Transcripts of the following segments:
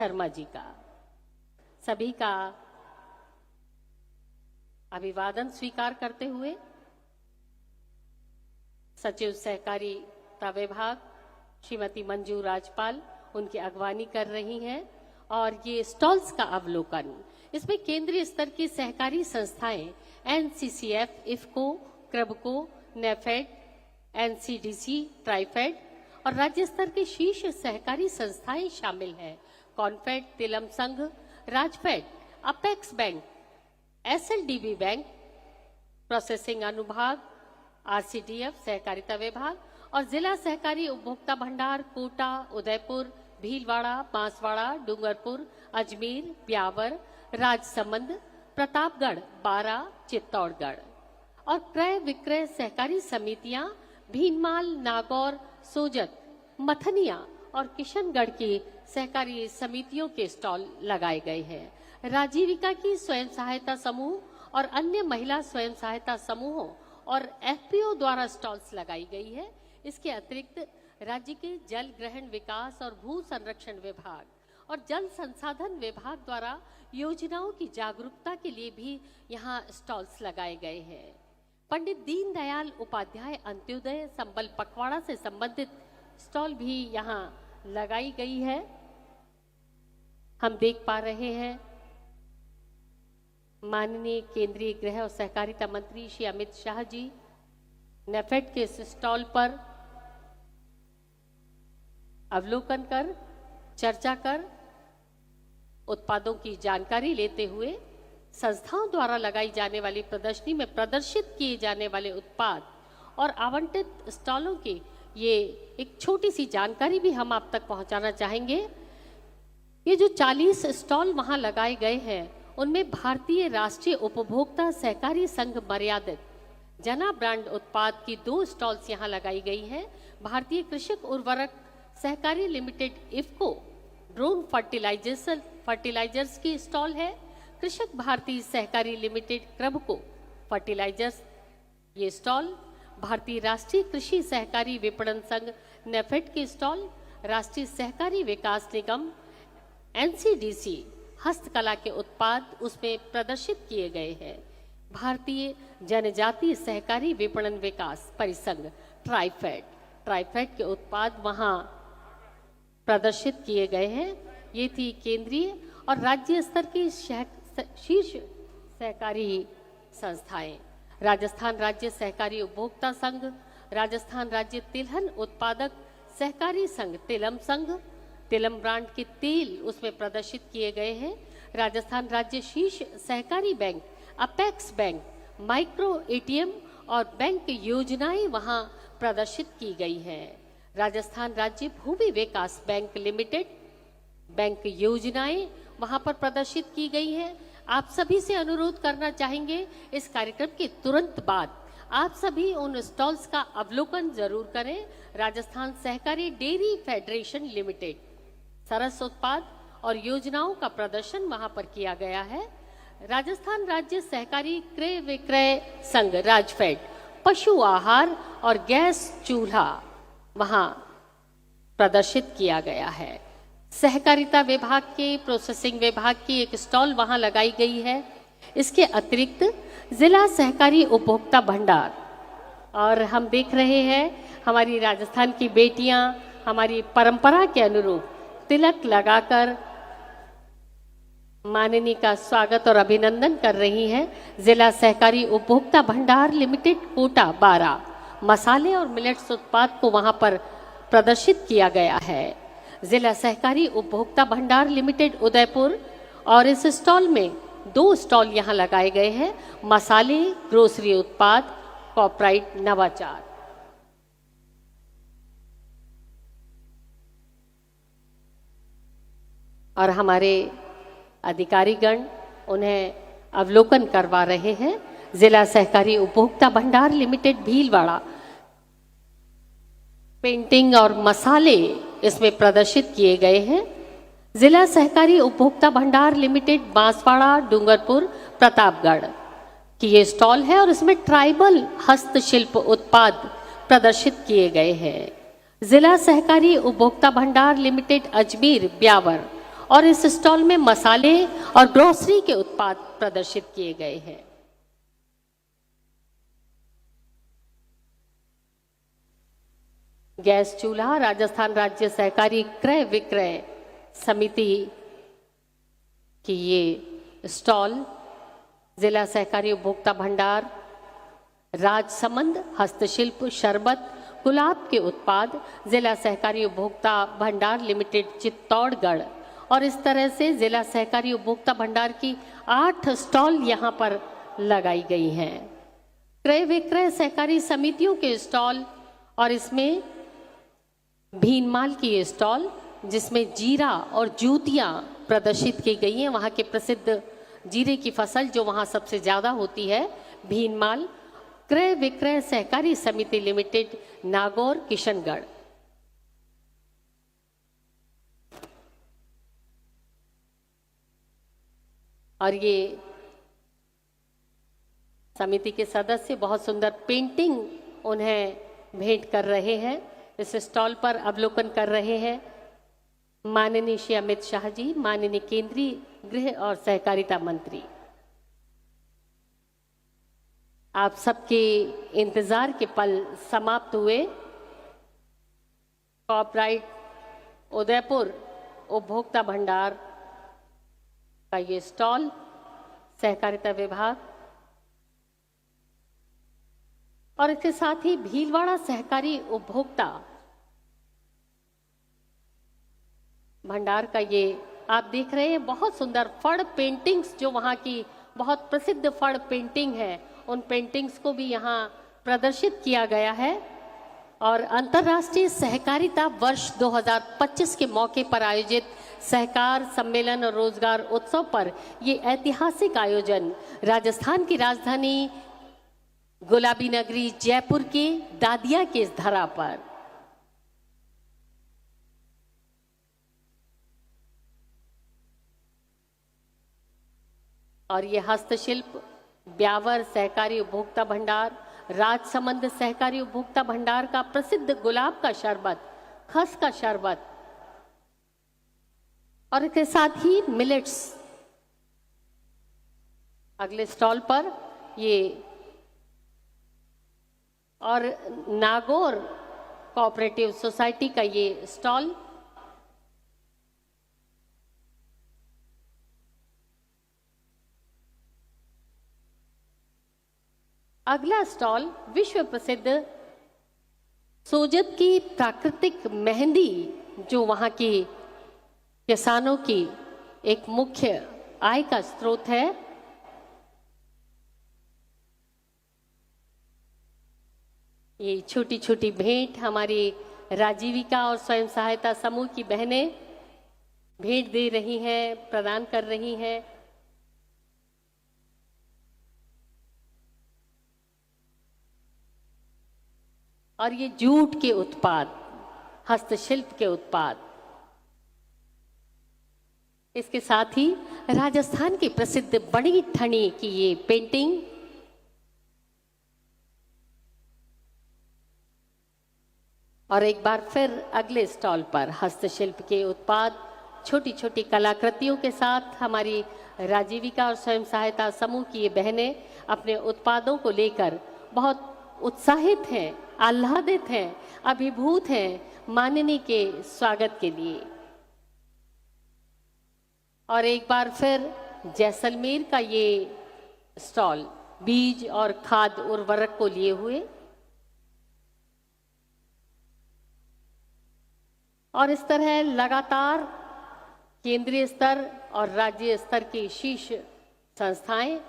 शर्मा जी का सभी का अभिवादन स्वीकार करते हुए सचिव सहकारिता विभाग श्रीमती मंजू राजपाल उनकी अगवानी कर रही हैं और ये स्टॉल्स का अवलोकन, इसमें केंद्रीय स्तर की सहकारी संस्थाएं एनसीसीएफ, इफको, क्रबको, नेफेड, एनसीडीसी, ट्राइफेड और राज्य स्तर के शीर्ष सहकारी संस्थाएं शामिल हैं। Confed, Tilam Sangh, Rajfed, apex bank, SLDB bank, processing अनुभाग, आरसीडीएफ, सहकारिता विभाग और जिला सहकारी उपभोक्ता भंडार कोटा, उदयपुर, भीलवाड़ा, बांसवाड़ा, डूंगरपुर, अजमेर, ब्यावर, राजसमंद, प्रतापगढ़, बारा, चित्तौड़गढ़ और क्रय विक्रय सहकारी समितियां भीनमाल, नागौर, सोजत, मथनिया और किशनगढ़ की सहकारी समितियों के स्टॉल लगाए गए हैं। राजीविका की स्वयं सहायता समूह और अन्य महिला स्वयं सहायता समूहों और एफपीओ द्वारा स्टॉल्स लगाई गई है। इसके अतिरिक्त राज्य के जल ग्रहण विकास और भू संरक्षण विभाग और जल संसाधन विभाग द्वारा योजनाओं की जागरूकता के लिए भी यहाँ स्टॉल्स लगाए गए हैं। पंडित दीनदयाल उपाध्याय अंत्योदय संबल पखवाड़ा से संबंधित स्टॉल भी यहाँ लगाई गई है। हम देख पा रहे हैं माननीय केंद्रीय गृह और सहकारिता मंत्री श्री अमित शाह जी नेफेड के इस स्टॉल पर अवलोकन कर, चर्चा कर, उत्पादों की जानकारी लेते हुए संस्थाओं द्वारा लगाई जाने वाली प्रदर्शनी में प्रदर्शित किए जाने वाले उत्पाद और आवंटित स्टॉलों की ये एक छोटी सी जानकारी भी हम आप तक पहुंचाना चाहेंगे। ये जो 40 स्टॉल वहां लगाए गए हैं उनमें भारतीय राष्ट्रीय उपभोक्ता सहकारी संघ मर्यादित जना ब्रांड उत्पाद की 2 स्टॉल्स यहां लगाई गई हैं। भारतीय कृषक उर्वरक सहकारी लिमिटेड इफको ड्रोन फर्टिलाइजर्स की स्टॉल है। कृषक भारती सहकारी लिमिटेड क्रबको फर्टिलाइजर्स ये स्टॉल, भारतीय राष्ट्रीय कृषि सहकारी विपणन संघ नेफेड की स्टॉल, राष्ट्रीय सहकारी विकास निगम एनसीडीसी हस्तकला के उत्पाद उसमें प्रदर्शित किए गए हैं। भारतीय जनजातीय सहकारी विपणन विकास परिसंघ ट्राइफेड के उत्पाद वहां प्रदर्शित किए गए हैं। ये थी केंद्रीय और राज्य स्तर की शीर्ष सहकारी संस्थाएं। राजस्थान राज्य सहकारी उपभोक्ता संघ, राजस्थान राज्य तिलहन उत्पादक सहकारी संघ तिलम संघ, तिलम ब्रांड के तेल उसमें प्रदर्शित किए गए हैं। राजस्थान राज्य शीर्ष सहकारी bank apex bank, micro ATM और बैंक योजनाएं वहां प्रदर्शित की गई हैं। राजस्थान राज्य भूमि विकास बैंक लिमिटेड बैंक योजनाएं वहां पर प्रदर्शित की गई है। आप सभी से अनुरोध करना चाहेंगे इस कार्यक्रम के तुरंत बाद आप सभी उन स्टॉल्स का अवलोकन जरूर करें। राजस्थान सहकारी डेयरी फेडरेशन लिमिटेड सरस उत्पाद और योजनाओं का प्रदर्शन वहां पर किया गया है। राजस्थान राज्य सहकारी क्रय विक्रय संघ राजफेड पशु आहार और गैस चूल्हा वहां प्रदर्शित किया गया है। सहकारिता विभाग के प्रोसेसिंग विभाग की एक स्टॉल वहां लगाई गई है। इसके अतिरिक्त जिला सहकारी उपभोक्ता भंडार और हम देख रहे हैं हमारी राजस्थान की बेटियां हमारी परंपरा के अनुरूप तिलक लगाकर माननीय का स्वागत और अभिनंदन कर रही हैं। जिला सहकारी उपभोक्ता भंडार लिमिटेड कोटा 12 मसाले और मिलेट्स उत्पाद को वहां पर प्रदर्शित किया गया है। जिला सहकारी उपभोक्ता भंडार लिमिटेड उदयपुर और इस स्टॉल में 2 स्टॉल यहां लगाए गए हैं। मसाले, ग्रोसरी उत्पाद, कॉर्पोरेट नवाचार। और हमारे अधिकारीगण उन्हें अवलोकन करवा रहे हैं। जिला सहकारी उपभोक्ता भंडार लिमिटेड भीलवाड़ा पेंटिंग और मसाले इसमें प्रदर्शित किए गए हैं। जिला सहकारी उपभोक्ता भंडार लिमिटेड बांसवाड़ा डूंगरपुर प्रतापगढ़ की ये स्टॉल है और इसमें ट्राइबल हस्तशिल्प उत्पाद प्रदर्शित किए गए हैं। जिला सहकारी उपभोक्ता भंडार लिमिटेड अजमेर ब्यावर और इस स्टॉल में मसाले और ग्रोसरी के उत्पाद प्रदर्शित किए गए हैं। गैस चूल्हा राजस्थान राज्य सहकारी क्रय विक्रय समिति की ये स्टॉल जिला सहकारी उपभोक्ता भंडार राजसमंद हस्तशिल्प शरबत गुलाब के उत्पाद जिला सहकारी उपभोक्ता भंडार लिमिटेड चित्तौड़गढ़ और इस तरह से जिला सहकारी उपभोक्ता भंडार की 8 स्टॉल यहाँ पर लगाई गई हैं। क्रय विक्रय सहकारी समितियों के स्टॉल और इसमें भीनमाल की ये स्टॉल जिसमें जीरा और जूतियाँ प्रदर्शित की गई हैं। वहाँ के प्रसिद्ध जीरे की फसल जो वहाँ सबसे ज़्यादा होती है भीनमाल क्रय विक्रय सहकारी समिति लिमिटेड नागौर किशनगढ़। और ये समिति के सदस्य बहुत सुंदर पेंटिंग उन्हें भेंट कर रहे हैं। इस स्टॉल पर अवलोकन कर रहे हैं माननीय श्री अमित शाह जी, माननीय केंद्रीय गृह और सहकारिता मंत्री। आप सबके इंतजार के पल समाप्त हुए। कॉपराइट उदयपुर उपभोक्ता भंडार का ये स्टॉल सहकारिता विभाग और इसके साथ ही भीलवाड़ा सहकारी उपभोक्ता भंडार का ये आप देख रहे हैं बहुत सुंदर फड़ पेंटिंग्स जो वहाँ की बहुत प्रसिद्ध फड़ पेंटिंग है, उन पेंटिंग्स को भी यहाँ प्रदर्शित किया गया है। और अंतर्राष्ट्रीय सहकारिता वर्ष 2025 के मौके पर आयोजित सहकार सम्मेलन और रोजगार उत्सव पर ये ऐतिहासिक आयोजन राजस्थान की राजधानी गुलाबी नगरी जयपुर के दादिया के इस धरा पर और ये हस्तशिल्प ब्यावर सहकारी उपभोक्ता भंडार राजसमंद सहकारी उपभोक्ता भंडार का प्रसिद्ध गुलाब का शरबत खस का शरबत और इसके साथ ही मिलेट्स। अगले स्टॉल पर ये और नागौर कोऑपरेटिव सोसाइटी का ये स्टॉल अगला स्टॉल विश्व प्रसिद्ध सोजत की प्राकृतिक मेहंदी जो वहाँ की किसानों की एक मुख्य आय का स्रोत है। ये छोटी छोटी भेंट हमारी राजीविका और स्वयं सहायता समूह की बहनें भेंट दे रही हैं, प्रदान कर रही हैं। और ये जूट के उत्पाद हस्तशिल्प के उत्पाद इसके साथ ही राजस्थान की प्रसिद्ध बड़ी ठनी की ये पेंटिंग और एक बार फिर अगले स्टॉल पर हस्तशिल्प के उत्पाद छोटी छोटी कलाकृतियों के साथ हमारी राजीविका और स्वयं सहायता समूह की ये बहनें अपने उत्पादों को लेकर बहुत उत्साहित हैं, आह्लादित हैं, अभिभूत हैं माननीय के स्वागत के लिए। और एक बार फिर जैसलमेर का ये स्टॉल बीज और खाद उर्वरक को लिए हुए और इस तरह लगातार केंद्रीय स्तर और राज्य स्तर की शीर्ष संस्थाएं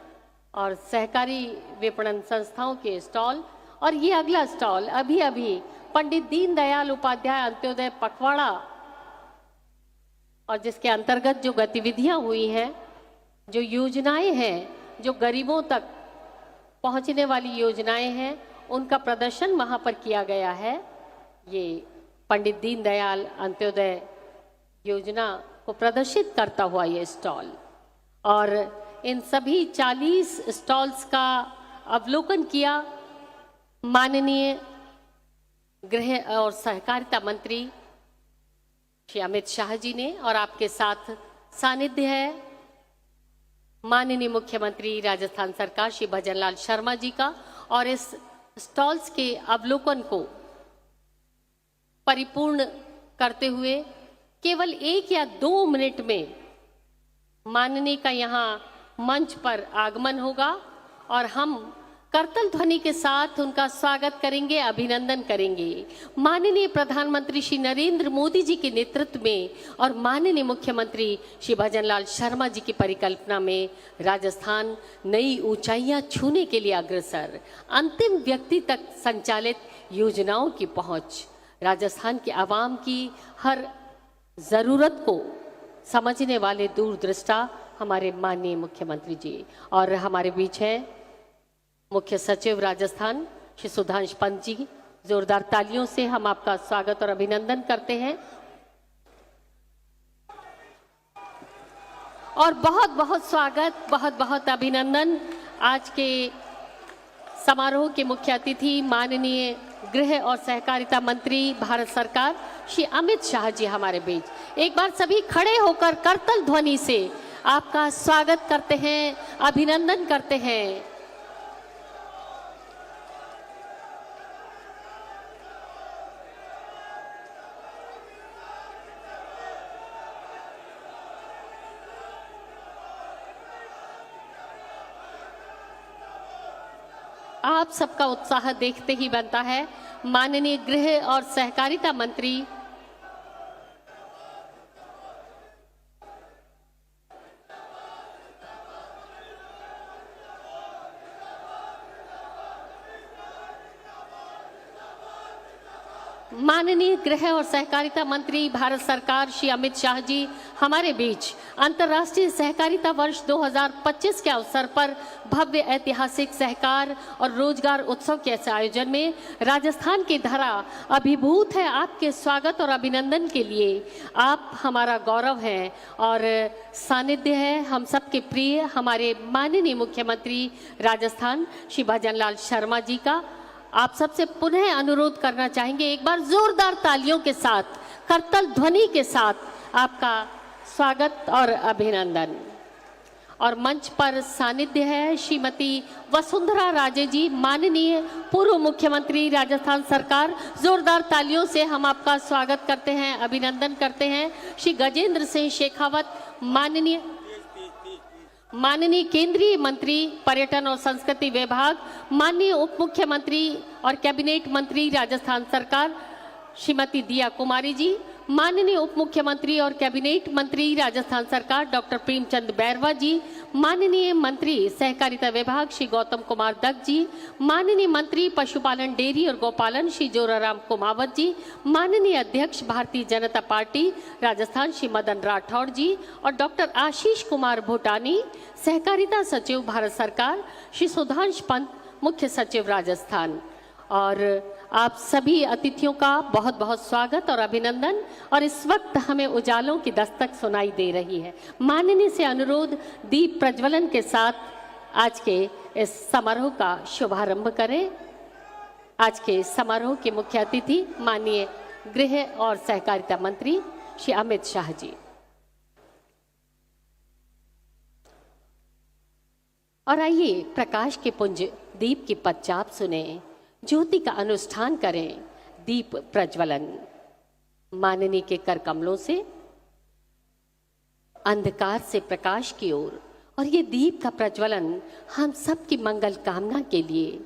और सहकारी विपणन संस्थाओं के स्टॉल और ये अगला स्टॉल अभी अभी पंडित दीनदयाल उपाध्याय अंत्योदय पखवाड़ा और जिसके अंतर्गत जो गतिविधियां हुई हैं, जो योजनाएं हैं, जो गरीबों तक पहुंचने वाली योजनाएं हैं, उनका प्रदर्शन वहां पर किया गया है। ये पंडित दीनदयाल अंत्योदय योजना को प्रदर्शित करता हुआ ये स्टॉल और इन सभी 40 स्टॉल्स का अवलोकन किया माननीय गृह और सहकारिता मंत्री श्री अमित शाह जी ने और आपके साथ सानिध्य है माननीय मुख्यमंत्री राजस्थान सरकार श्री भजनलाल शर्मा जी का, और इस स्टॉल्स के अवलोकन को परिपूर्ण करते हुए केवल 1 या 2 मिनट में माननीय का यहाँ मंच पर आगमन होगा और हम करतल ध्वनि के साथ उनका स्वागत करेंगे, अभिनंदन करेंगे। माननीय प्रधानमंत्री श्री नरेंद्र मोदी जी के नेतृत्व में और माननीय मुख्यमंत्री श्री भजनलाल शर्मा जी की परिकल्पना में राजस्थान नई ऊंचाइयां छूने के लिए अग्रसर, अंतिम व्यक्ति तक संचालित योजनाओं की पहुंच, राजस्थान के आवाम की हर जरूरत को समझने वाले दूरदृष्टा हमारे माननीय मुख्यमंत्री जी। और हमारे बीच हैं मुख्य सचिव राजस्थान श्री सुधांश पंत जी। जोरदार तालियों से हम आपका स्वागत और अभिनंदन करते हैं और बहुत बहुत स्वागत, बहुत बहुत अभिनंदन। आज के समारोह के मुख्य अतिथि माननीय गृह और सहकारिता मंत्री भारत सरकार श्री अमित शाह जी हमारे बीच। एक बार सभी खड़े होकर करतल ध्वनि से आपका स्वागत करते हैं, अभिनंदन करते हैं। आप सबका उत्साह देखते ही बनता है। माननीय गृह और सहकारिता मंत्री माननीय गृह और सहकारिता मंत्री भारत सरकार श्री अमित शाह जी हमारे बीच अंतर्राष्ट्रीय सहकारिता वर्ष 2025 के अवसर पर भव्य ऐतिहासिक सहकार और रोजगार उत्सव के इस आयोजन में राजस्थान की धरा अभिभूत है आपके स्वागत और अभिनंदन के लिए। आप हमारा गौरव हैं और सानिध्य है हम सबके प्रिय हमारे माननीय मुख्यमंत्री राजस्थान श्री भजनलाल शर्मा जी का। आप सबसे पुनः अनुरोध करना चाहेंगे, एक बार जोरदार तालियों के साथ, करतल ध्वनि के साथ आपका स्वागत और अभिनंदन। और मंच पर सानिध्य है श्रीमती वसुंधरा राजे जी, माननीय पूर्व मुख्यमंत्री राजस्थान सरकार। जोरदार तालियों से हम आपका स्वागत करते हैं, अभिनंदन करते हैं। श्री गजेंद्र सिंह शेखावत, माननीय केंद्रीय मंत्री पर्यटन और संस्कृति विभाग, माननीय उप मुख्यमंत्री और कैबिनेट मंत्री राजस्थान सरकार श्रीमती दिया कुमारी जी, माननीय उप मुख्यमंत्री और कैबिनेट मंत्री राजस्थान सरकार डॉक्टर प्रेमचंद बैरवा जी, माननीय मंत्री सहकारिता विभाग श्री गौतम कुमार दत्त जी, माननीय मंत्री पशुपालन डेयरी और गौपालन श्री जोराराम कुमावत जी, माननीय अध्यक्ष भारतीय जनता पार्टी राजस्थान श्री मदन राठौड़ जी और डॉक्टर आशीष कुमार भूटानी, सहकारिता सचिव भारत सरकार श्री सुधांश पंत, मुख्य सचिव राजस्थान। और आप सभी अतिथियों का बहुत बहुत स्वागत और अभिनंदन। और इस वक्त हमें उजालों की दस्तक सुनाई दे रही है। माननीय से अनुरोध दीप प्रज्वलन के साथ आज के इस समारोह का शुभारंभ करें। आज के समारोह के मुख्य अतिथि माननीय गृह और सहकारिता मंत्री श्री अमित शाह जी। और आइए प्रकाश के पुंज दीप की पदचाप सुने, ज्योति का अनुष्ठान करें, दीप प्रज्वलन। माननीय के कर कमलों से अंधकार से प्रकाश की ओर, और ये दीप का प्रज्वलन हम सब की मंगल कामना के लिए।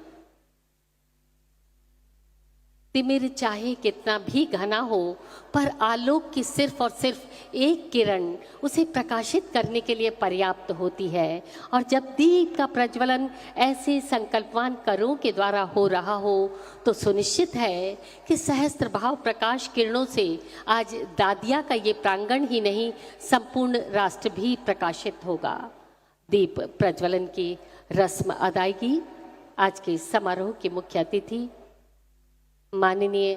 तिमिर चाहे कितना भी घना हो, पर आलोक की सिर्फ और सिर्फ एक किरण उसे प्रकाशित करने के लिए पर्याप्त होती है। और जब दीप का प्रज्वलन ऐसे संकल्पवान करों के द्वारा हो रहा हो, तो सुनिश्चित है कि सहस्त्र भाव प्रकाश किरणों से आज दादिया का ये प्रांगण ही नहीं, संपूर्ण राष्ट्र भी प्रकाशित होगा। दीप प्रज्वलन की रस्म अदायगी आज के समारोह के मुख्य अतिथि माननीय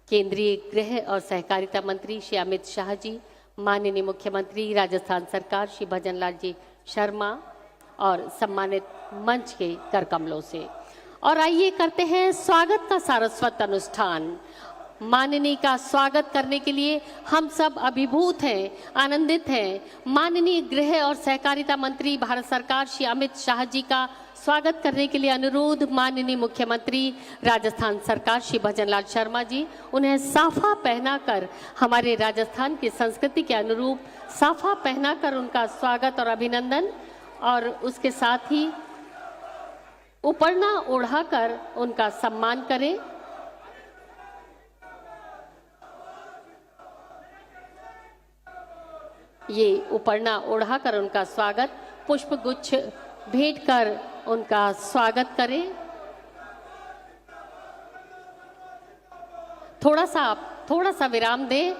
केंद्रीय गृह और सहकारिता मंत्री श्री अमित शाह जी, माननीय मुख्यमंत्री राजस्थान सरकार श्री भजनलाल जी शर्मा और सम्मानित मंच के कर कमलों से। और आइए करते हैं स्वागत का सारस्वत अनुष्ठान। माननीय का स्वागत करने के लिए हम सब अभिभूत हैं, आनंदित हैं। माननीय गृह और सहकारिता मंत्री भारत सरकार श्री अमित शाह जी का स्वागत करने के लिए अनुरोध। माननीय मुख्यमंत्री राजस्थान सरकार श्री भजनलाल शर्मा जी, उन्हें साफा पहनाकर हमारे राजस्थान की संस्कृति के अनुरूप साफा पहनाकर उनका स्वागत और अभिनंदन, और उसके साथ ही उपरना ओढ़ाकर उनका सम्मान करें। ये उपरना ओढ़ाकर उनका स्वागत, पुष्प गुच्छ भेंट कर उनका स्वागत करें। थोड़ा सा विराम दें।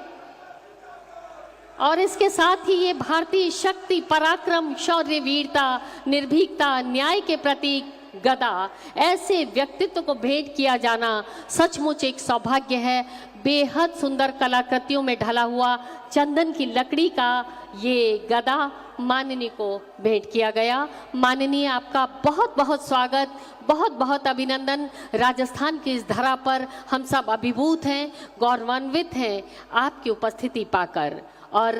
और इसके साथ ही ये भारतीय शक्ति, पराक्रम, शौर्य, वीरता, निर्भीकता, न्याय के प्रतीक गदा, ऐसे व्यक्तित्व को भेंट किया जाना सचमुच एक सौभाग्य है। बेहद सुंदर कलाकृतियों में ढला हुआ चंदन की लकड़ी का ये गदा माननीय को भेंट किया गया। माननीय, आपका बहुत बहुत स्वागत, बहुत बहुत अभिनंदन। राजस्थान की इस धरा पर हम सब अभिभूत हैं, गौरवान्वित हैं आपकी उपस्थिति पाकर। और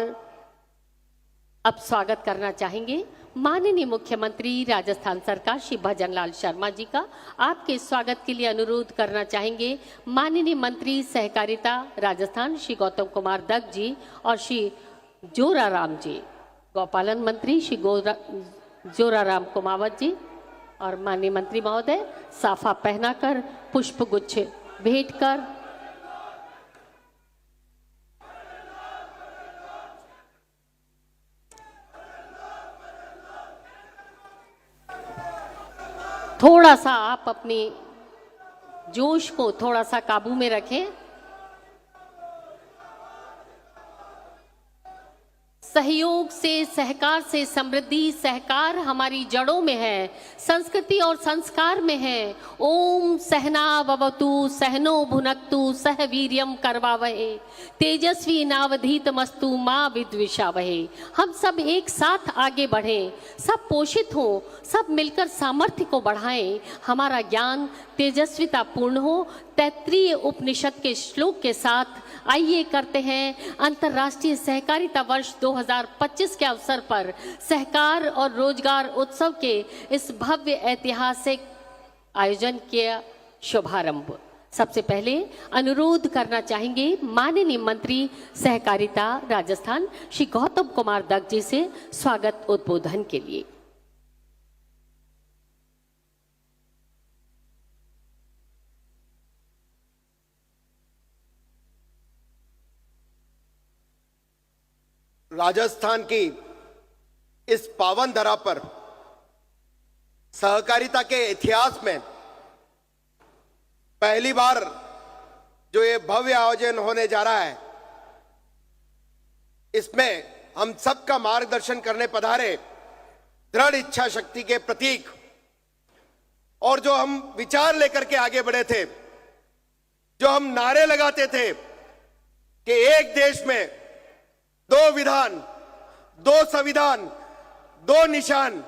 अब स्वागत करना चाहेंगे माननीय मुख्यमंत्री राजस्थान सरकार श्री भजनलाल शर्मा जी का। आपके स्वागत के लिए अनुरोध करना चाहेंगे माननीय मंत्री सहकारिता राजस्थान श्री गौतम कुमार दत्त जी और श्री जोराराम जी, गौपालन मंत्री श्री जोराराम कुमावत जी, और माननीय मंत्री महोदय साफा पहनाकर पुष्प गुच्छ भेंट कर थोड़ा सा आप अपनी जोश को थोड़ा सा काबू में रखें। सहयोग से, सहकार से समृद्धि, सहकार हमारी जड़ों में है, संस्कृति और संस्कार में है। ओम सहना भवतु सहनो भुनक्तु सह वीर्यम करवावहे तेजस्वी नावधीतमस्तु मां विद्विषावहे। हम सब एक साथ आगे बढ़ें, सब पोषित हों, सब मिलकर सामर्थ्य को बढ़ाएं, हमारा ज्ञान तेजस्विता पूर्ण हो। तैत्रीय उपनिषद के श्लोक के साथ आइए करते हैं अंतर्राष्ट्रीय सहकारिता वर्ष 2025 के अवसर पर सहकार और रोजगार उत्सव के इस भव्य ऐतिहासिक आयोजन के शुभारंभ। सबसे पहले अनुरोध करना चाहेंगे माननीय मंत्री सहकारिता राजस्थान श्री गौतम कुमार दत्त जी से स्वागत उद्बोधन के लिए। राजस्थान की इस पावन धरा पर सहकारिता के इतिहास में पहली बार जो ये भव्य आयोजन होने जा रहा है, इसमें हम सबका मार्गदर्शन करने पधारे दृढ़ इच्छा शक्ति के प्रतीक और जो हम विचार लेकर के आगे बढ़े थे, जो हम नारे लगाते थे कि एक देश में दो विधान, दो संविधान, दो निशान,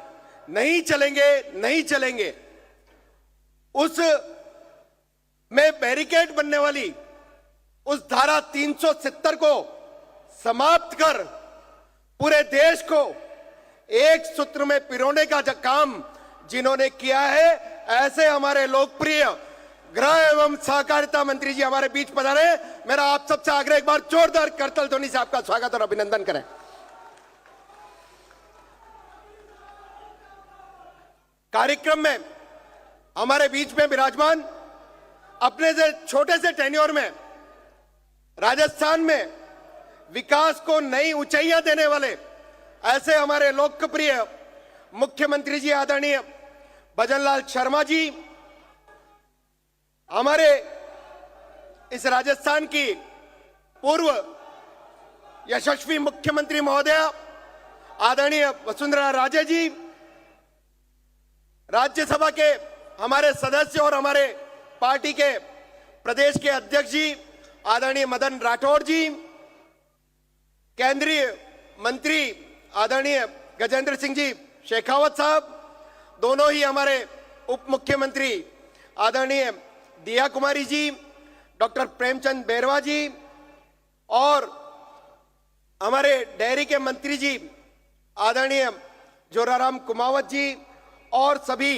नहीं चलेंगे, नहीं चलेंगे। उस में बैरिकेड बनने वाली उस धारा 370 को समाप्त कर पूरे देश को एक सूत्र में पिरोने का जो काम जिन्होंने किया है, ऐसे हमारे लोकप्रिय गृह एवं सहकारिता मंत्री जी हमारे बीच पधारे। मेरा आप सबसे आग्रह, एक बार जोरदार करतल ध्वनि से आपका स्वागत और अभिनंदन करें। कार्यक्रम में हमारे बीच में विराजमान अपने से छोटे से टेन्योर में राजस्थान में विकास को नई ऊंचाइयां देने वाले ऐसे हमारे लोकप्रिय मुख्यमंत्री जी आदरणीय भजनलाल शर्मा जी, हमारे इस राजस्थान की पूर्व यशस्वी मुख्यमंत्री महोदया आदरणीय वसुंधरा राजे जी, राज्यसभा के हमारे सदस्य और हमारे पार्टी के प्रदेश के अध्यक्ष जी आदरणीय मदन राठौड़ जी, केंद्रीय मंत्री आदरणीय गजेंद्र सिंह जी शेखावत साहब, दोनों ही हमारे उप मुख्यमंत्री आदरणीय दिया कुमारी जी, डॉक्टर प्रेमचंद बैरवा जी और हमारे डेयरी के मंत्री जी आदरणीय जोराराम कुमावत जी और सभी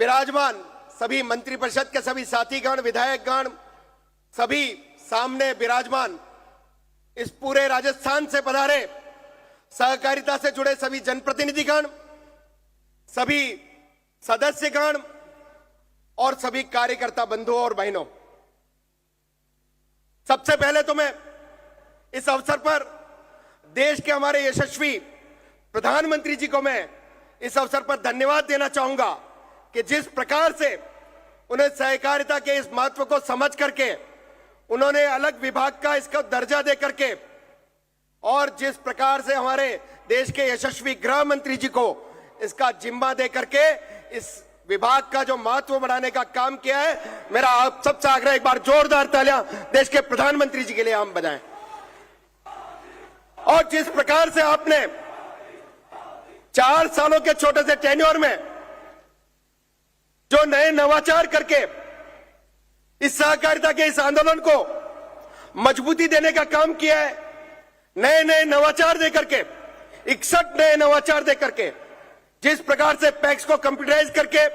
विराजमान सभी मंत्री परिषद के सभी साथीगण, विधायकगण, सभी सामने विराजमान इस पूरे राजस्थान से पधारे सहकारिता से जुड़े सभी जनप्रतिनिधिगण, सभी सदस्यगण और सभी कार्यकर्ता बंधुओं और बहनों, सबसे पहले तो मैं इस अवसर पर देश के हमारे यशस्वी प्रधानमंत्री जी को मैं इस अवसर पर धन्यवाद देना चाहूंगा कि जिस प्रकार से उन्हें सहकारिता के इस महत्व को समझ करके उन्होंने अलग विभाग का इसका दर्जा दे करके और जिस प्रकार से हमारे देश के यशस्वी गृह मंत्री जी को इसका जिम्मा दे करके इस विभाग का जो महत्व बढ़ाने का काम किया है, मेरा आप सबसे आग्रह एक बार जोरदार तालियां देश के प्रधानमंत्री जी के लिए हम बजाएं। और जिस प्रकार से आपने 4 सालों के छोटे से टेन्योर में जो नए नवाचार करके इस सहकारिता के इस आंदोलन को मजबूती देने का काम किया है, नए नए नवाचार दे करके 61 नए नवाचार दे करके जिस प्रकार से पैक्स को कंप्यूटराइज करके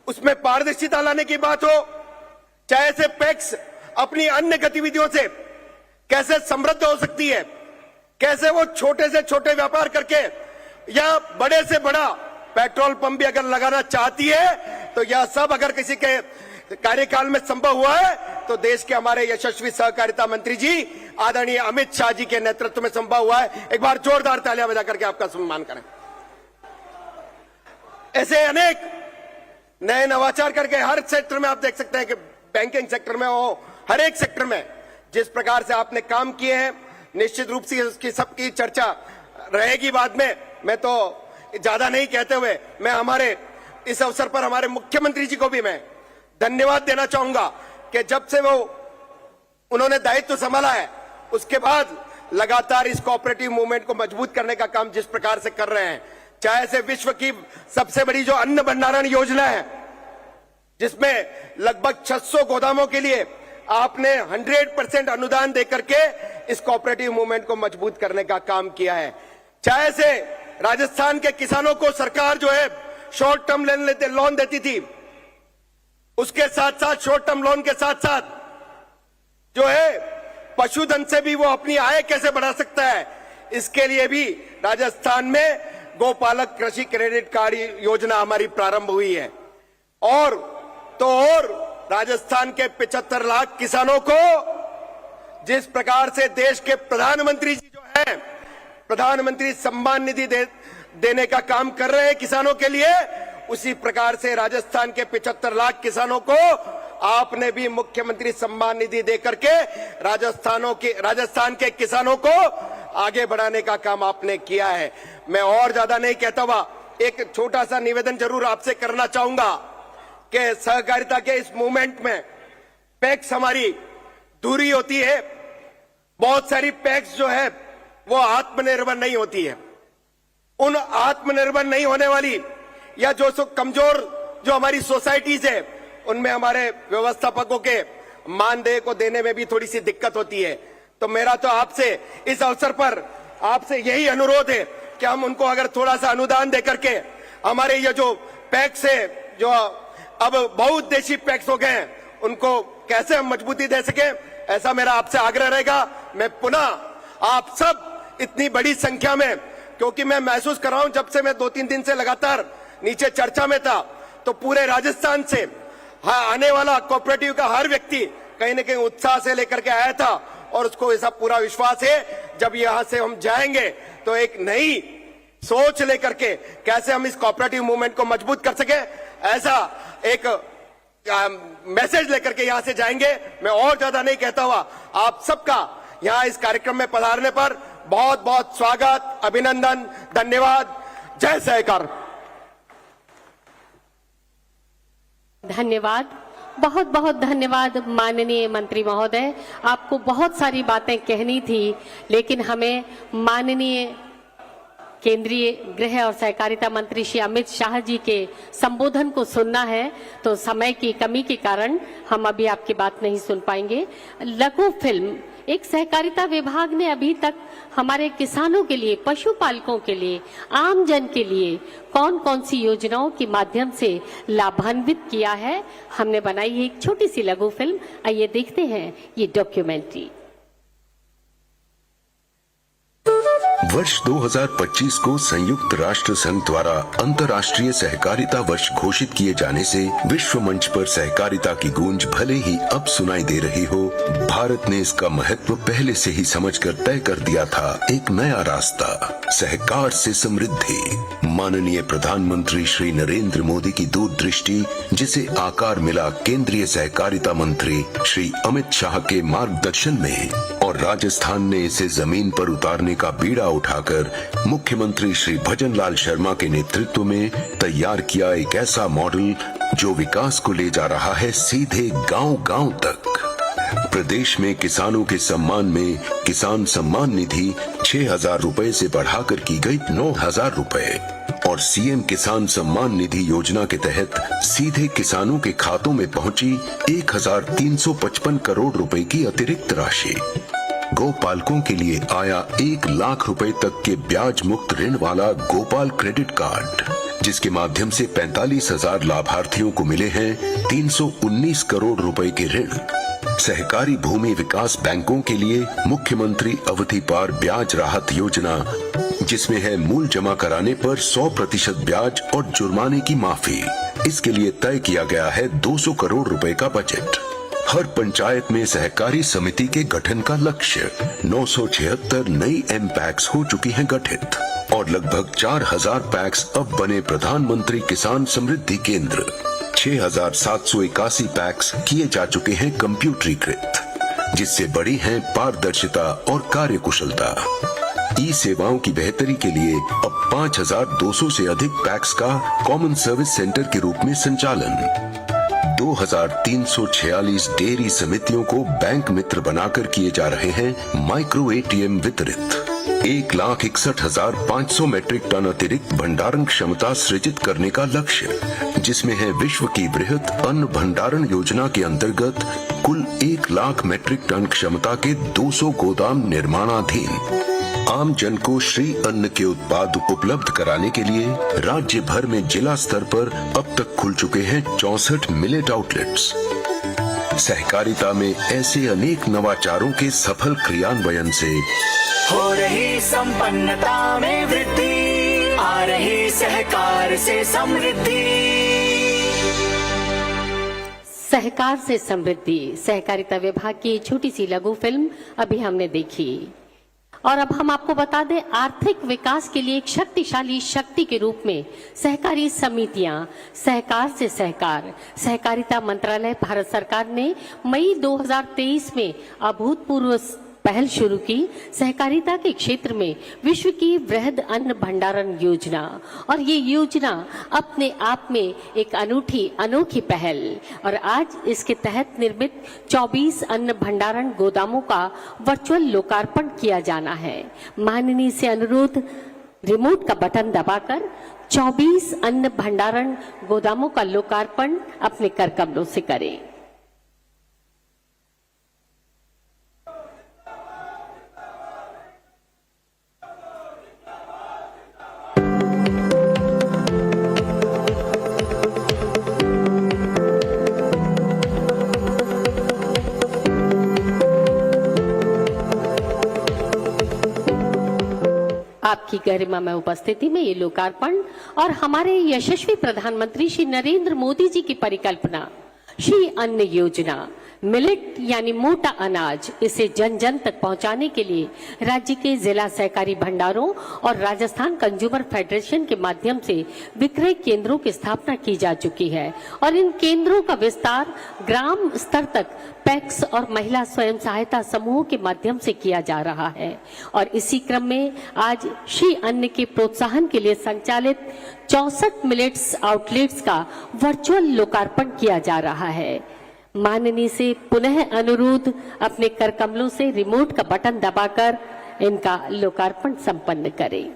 उसमें पारदर्शिता लाने की बात हो, चाहे से पैक्स अपनी अन्य गतिविधियों से कैसे समृद्ध हो सकती है, कैसे वो छोटे से छोटे व्यापार करके या बड़े से बड़ा पेट्रोल पंप भी अगर लगाना चाहती है तो यह सब अगर किसी के कार्यकाल में संभव हुआ है तो देश के हमारे यशस्वी सहकारिता मंत्री जी आदरणीय अमित शाह जी के नेतृत्व में संभव हुआ है। एक बार जोरदार तालियां बजा करके आपका सम्मान करें। ऐसे अनेक नए नवाचार करके हर सेक्टर में आप देख सकते हैं कि बैंकिंग सेक्टर में हो, हर एक सेक्टर में जिस प्रकार से आपने काम किए हैं, निश्चित रूप से उसकी सबकी चर्चा रहेगी बाद में। मैं तो ज्यादा नहीं कहते हुए मैं हमारे इस अवसर पर हमारे मुख्यमंत्री जी को भी मैं धन्यवाद देना चाहूंगा कि जब से वो उन्होंने दायित्व संभाला है उसके बाद लगातार इस कोऑपरेटिव मूवमेंट को मजबूत करने का काम जिस प्रकार से कर रहे हैं, चाहे से विश्व की सबसे बड़ी जो अन्न भंडारण योजना है जिसमें लगभग 600 गोदामों के लिए आपने 100% अनुदान देकर के इस कोऑपरेटिव मूवमेंट को मजबूत करने का काम किया है, चाहे से राजस्थान के किसानों को सरकार जो है शॉर्ट टर्म लोन देती थी, उसके साथ साथ शॉर्ट टर्म लोन के साथ साथ जो है पशुधन से भी वो अपनी आय कैसे बढ़ा सकता है, इसके लिए भी राजस्थान में गोपालक कृषि क्रेडिट कार्ड योजना हमारी प्रारंभ हुई है। और तो और राजस्थान के 75 लाख किसानों को जिस प्रकार से देश के प्रधानमंत्री जी जो है प्रधानमंत्री सम्मान निधि देने का काम कर रहे हैं किसानों के लिए, उसी प्रकार से राजस्थान के 75 लाख किसानों को आपने भी मुख्यमंत्री सम्मान निधि देकर के राजस्थान के किसानों को आगे बढ़ाने का काम आपने किया है। मैं और ज्यादा नहीं कहता हुआ एक छोटा सा निवेदन जरूर आपसे करना चाहूंगा कि सहकारिता के इस मूवमेंट में पैक्स हमारी दूरी होती है, बहुत सारी पैक्स जो है वो आत्मनिर्भर नहीं होती है। उन आत्मनिर्भर नहीं होने वाली या जो कमजोर जो हमारी सोसाइटीज है उनमें हमारे व्यवस्थापकों के मानदेय को देने में भी थोड़ी सी दिक्कत होती है। तो मेरा तो आपसे इस अवसर पर आपसे यही अनुरोध है कि हम उनको अगर थोड़ा सा अनुदान दे करके हमारे ये जो पैक्स है जो अब बहुउद्देशीय पैक्स हो गए हैं उनको कैसे हम मजबूती दे सके, ऐसा मेरा आपसे आग्रह रहेगा। मैं पुनः आप सब इतनी बड़ी संख्या में, क्योंकि मैं महसूस कर रहा हूं जब से मैं 2-3 दिन से लगातार नीचे चर्चा में था तो पूरे राजस्थान से आने वाला कोऑपरेटिव का हर व्यक्ति कहीं ना कहीं उत्साह से लेकर के आया था और उसको ऐसा पूरा विश्वास है जब यहां से हम जाएंगे तो एक नई सोच लेकर के कैसे हम इस कोऑपरेटिव मूवमेंट को मजबूत कर सके, ऐसा एक मैसेज लेकर के यहां से जाएंगे। मैं और ज्यादा नहीं कहता हुआ आप सबका यहां इस कार्यक्रम में पधारने पर बहुत बहुत स्वागत, अभिनंदन, धन्यवाद। जय सहकार। धन्यवाद, बहुत बहुत धन्यवाद माननीय मंत्री महोदय। आपको बहुत सारी बातें कहनी थी लेकिन हमें माननीय केंद्रीय गृह और सहकारिता मंत्री श्री अमित शाह जी के संबोधन को सुनना है, तो समय की कमी के कारण हम अभी आपकी बात नहीं सुन पाएंगे। लघु फिल्म एक सहकारिता विभाग ने अभी तक हमारे किसानों के लिए, पशुपालकों के लिए, आम जन के लिए कौन कौन सी योजनाओं के माध्यम से लाभान्वित किया है, हमने बनाई है एक छोटी सी लघु फिल्म। आइए देखते हैं ये डॉक्यूमेंट्री। वर्ष 2025 को संयुक्त राष्ट्र संघ द्वारा अंतर्राष्ट्रीय सहकारिता वर्ष घोषित किए जाने से विश्व मंच पर सहकारिता की गूंज भले ही अब सुनाई दे रही हो, भारत ने इसका महत्व पहले से ही समझकर तय कर दिया था। एक नया रास्ता, सहकार से समृद्धि। माननीय प्रधानमंत्री श्री नरेंद्र मोदी की दूरदृष्टि, जिसे आकार मिला केंद्रीय सहकारिता मंत्री श्री अमित शाह के मार्गदर्शन में, और राजस्थान ने इसे जमीन पर उतारने का बीड़ा उठाकर मुख्यमंत्री श्री भजन लाल शर्मा के नेतृत्व में तैयार किया एक ऐसा मॉडल जो विकास को ले जा रहा है सीधे गांव-गांव तक। प्रदेश में किसानों के सम्मान में किसान सम्मान निधि 6,000 रुपए से बढ़ाकर की गई 9,000 रुपए, और सीएम किसान सम्मान निधि योजना के तहत सीधे किसानों के खातों में पहुंची 1,355 करोड़ रुपए की अतिरिक्त राशि। गौपालकों के लिए आया 1 लाख रुपए तक के ब्याज मुक्त ऋण वाला गोपाल क्रेडिट कार्ड, जिसके माध्यम से 45,000 लाभार्थियों को मिले हैं 319 करोड़ रुपए के ऋण। सहकारी भूमि विकास बैंकों के लिए मुख्यमंत्री अवधि पार ब्याज राहत योजना, जिसमें है मूल जमा कराने पर 100% ब्याज और जुर्माने की माफी। इसके लिए तय किया गया है 200 करोड़ रुपए का बजट। हर पंचायत में सहकारी समिति के गठन का लक्ष्य। 976 नई एम पैक्स हो चुकी हैं गठित, और लगभग 4,000 पैक्स अब बने प्रधानमंत्री किसान समृद्धि केंद्र। 6,781 पैक्स किए जा चुके हैं कंप्यूटरीकृत, जिससे बढ़ी है पारदर्शिता और कार्यकुशलता। ई सेवाओं की बेहतरी के लिए अब 5,200 से अधिक पैक्स का कॉमन सर्विस सेंटर के रूप में संचालन। 2,346 डेयरी समितियों को बैंक मित्र बनाकर किए जा रहे हैं माइक्रो एटीएम वितरित। 1,61,500 मैट्रिक टन अतिरिक्त भंडारण क्षमता सृजित करने का लक्ष्य, जिसमें है विश्व की बृहत अन्न भंडारण योजना के अंतर्गत कुल 1 लाख मैट्रिक टन क्षमता के 200 गोदाम निर्माणाधीन। आम जन को श्री अन्न के उत्पाद उपलब्ध कराने के लिए राज्य भर में जिला स्तर पर अब तक खुल चुके हैं 64 मिलेट आउटलेट्स। सहकारिता में ऐसे अनेक नवाचारों के सफल क्रियान्वयन से हो रही संपन्नता में वृद्धि, आ रही सहकार से समृद्धि। सहकार से समृद्धि, सहकारिता विभाग की छोटी सी लघु फिल्म अभी हमने देखी। और अब हम आपको बता दें, आर्थिक विकास के लिए एक शक्तिशाली शक्ति के रूप में सहकारी समितियां, सहकार से सहकार, सहकारिता मंत्रालय भारत सरकार ने मई 2023 में अभूतपूर्व पहल शुरू की। सहकारिता के क्षेत्र में विश्व की वृहद अन्न भंडारण योजना, और ये योजना अपने आप में एक अनोखी पहल, और आज इसके तहत निर्मित 24 अन्न भंडारण गोदामों का वर्चुअल लोकार्पण किया जाना है। माननीय से अनुरोध, रिमोट का बटन दबाकर 24 अन्न भंडारण गोदामों का लोकार्पण अपने कर कमलों से करें। आपकी गरिमामय उपस्थिति में ये लोकार्पण और हमारे यशस्वी प्रधानमंत्री श्री नरेंद्र मोदी जी की परिकल्पना श्री अन्न योजना, मिलेट यानी मोटा अनाज, इसे जन जन तक पहुंचाने के लिए राज्य के जिला सहकारी भंडारों और राजस्थान कंज्यूमर फेडरेशन के माध्यम से विक्रय केंद्रों की स्थापना की जा चुकी है, और इन केंद्रों का विस्तार ग्राम स्तर तक पैक्स और महिला स्वयं सहायता समूहों के माध्यम से किया जा रहा है। और इसी क्रम में आज श्री अन्न के प्रोत्साहन के लिए संचालित 64 मिलेट्स आउटलेट्स का वर्चुअल लोकार्पण किया जा रहा है। माननीय से पुनः अनुरोध, अपने कर कमलों से रिमोट का बटन दबाकर इनका लोकार्पण संपन्न करें।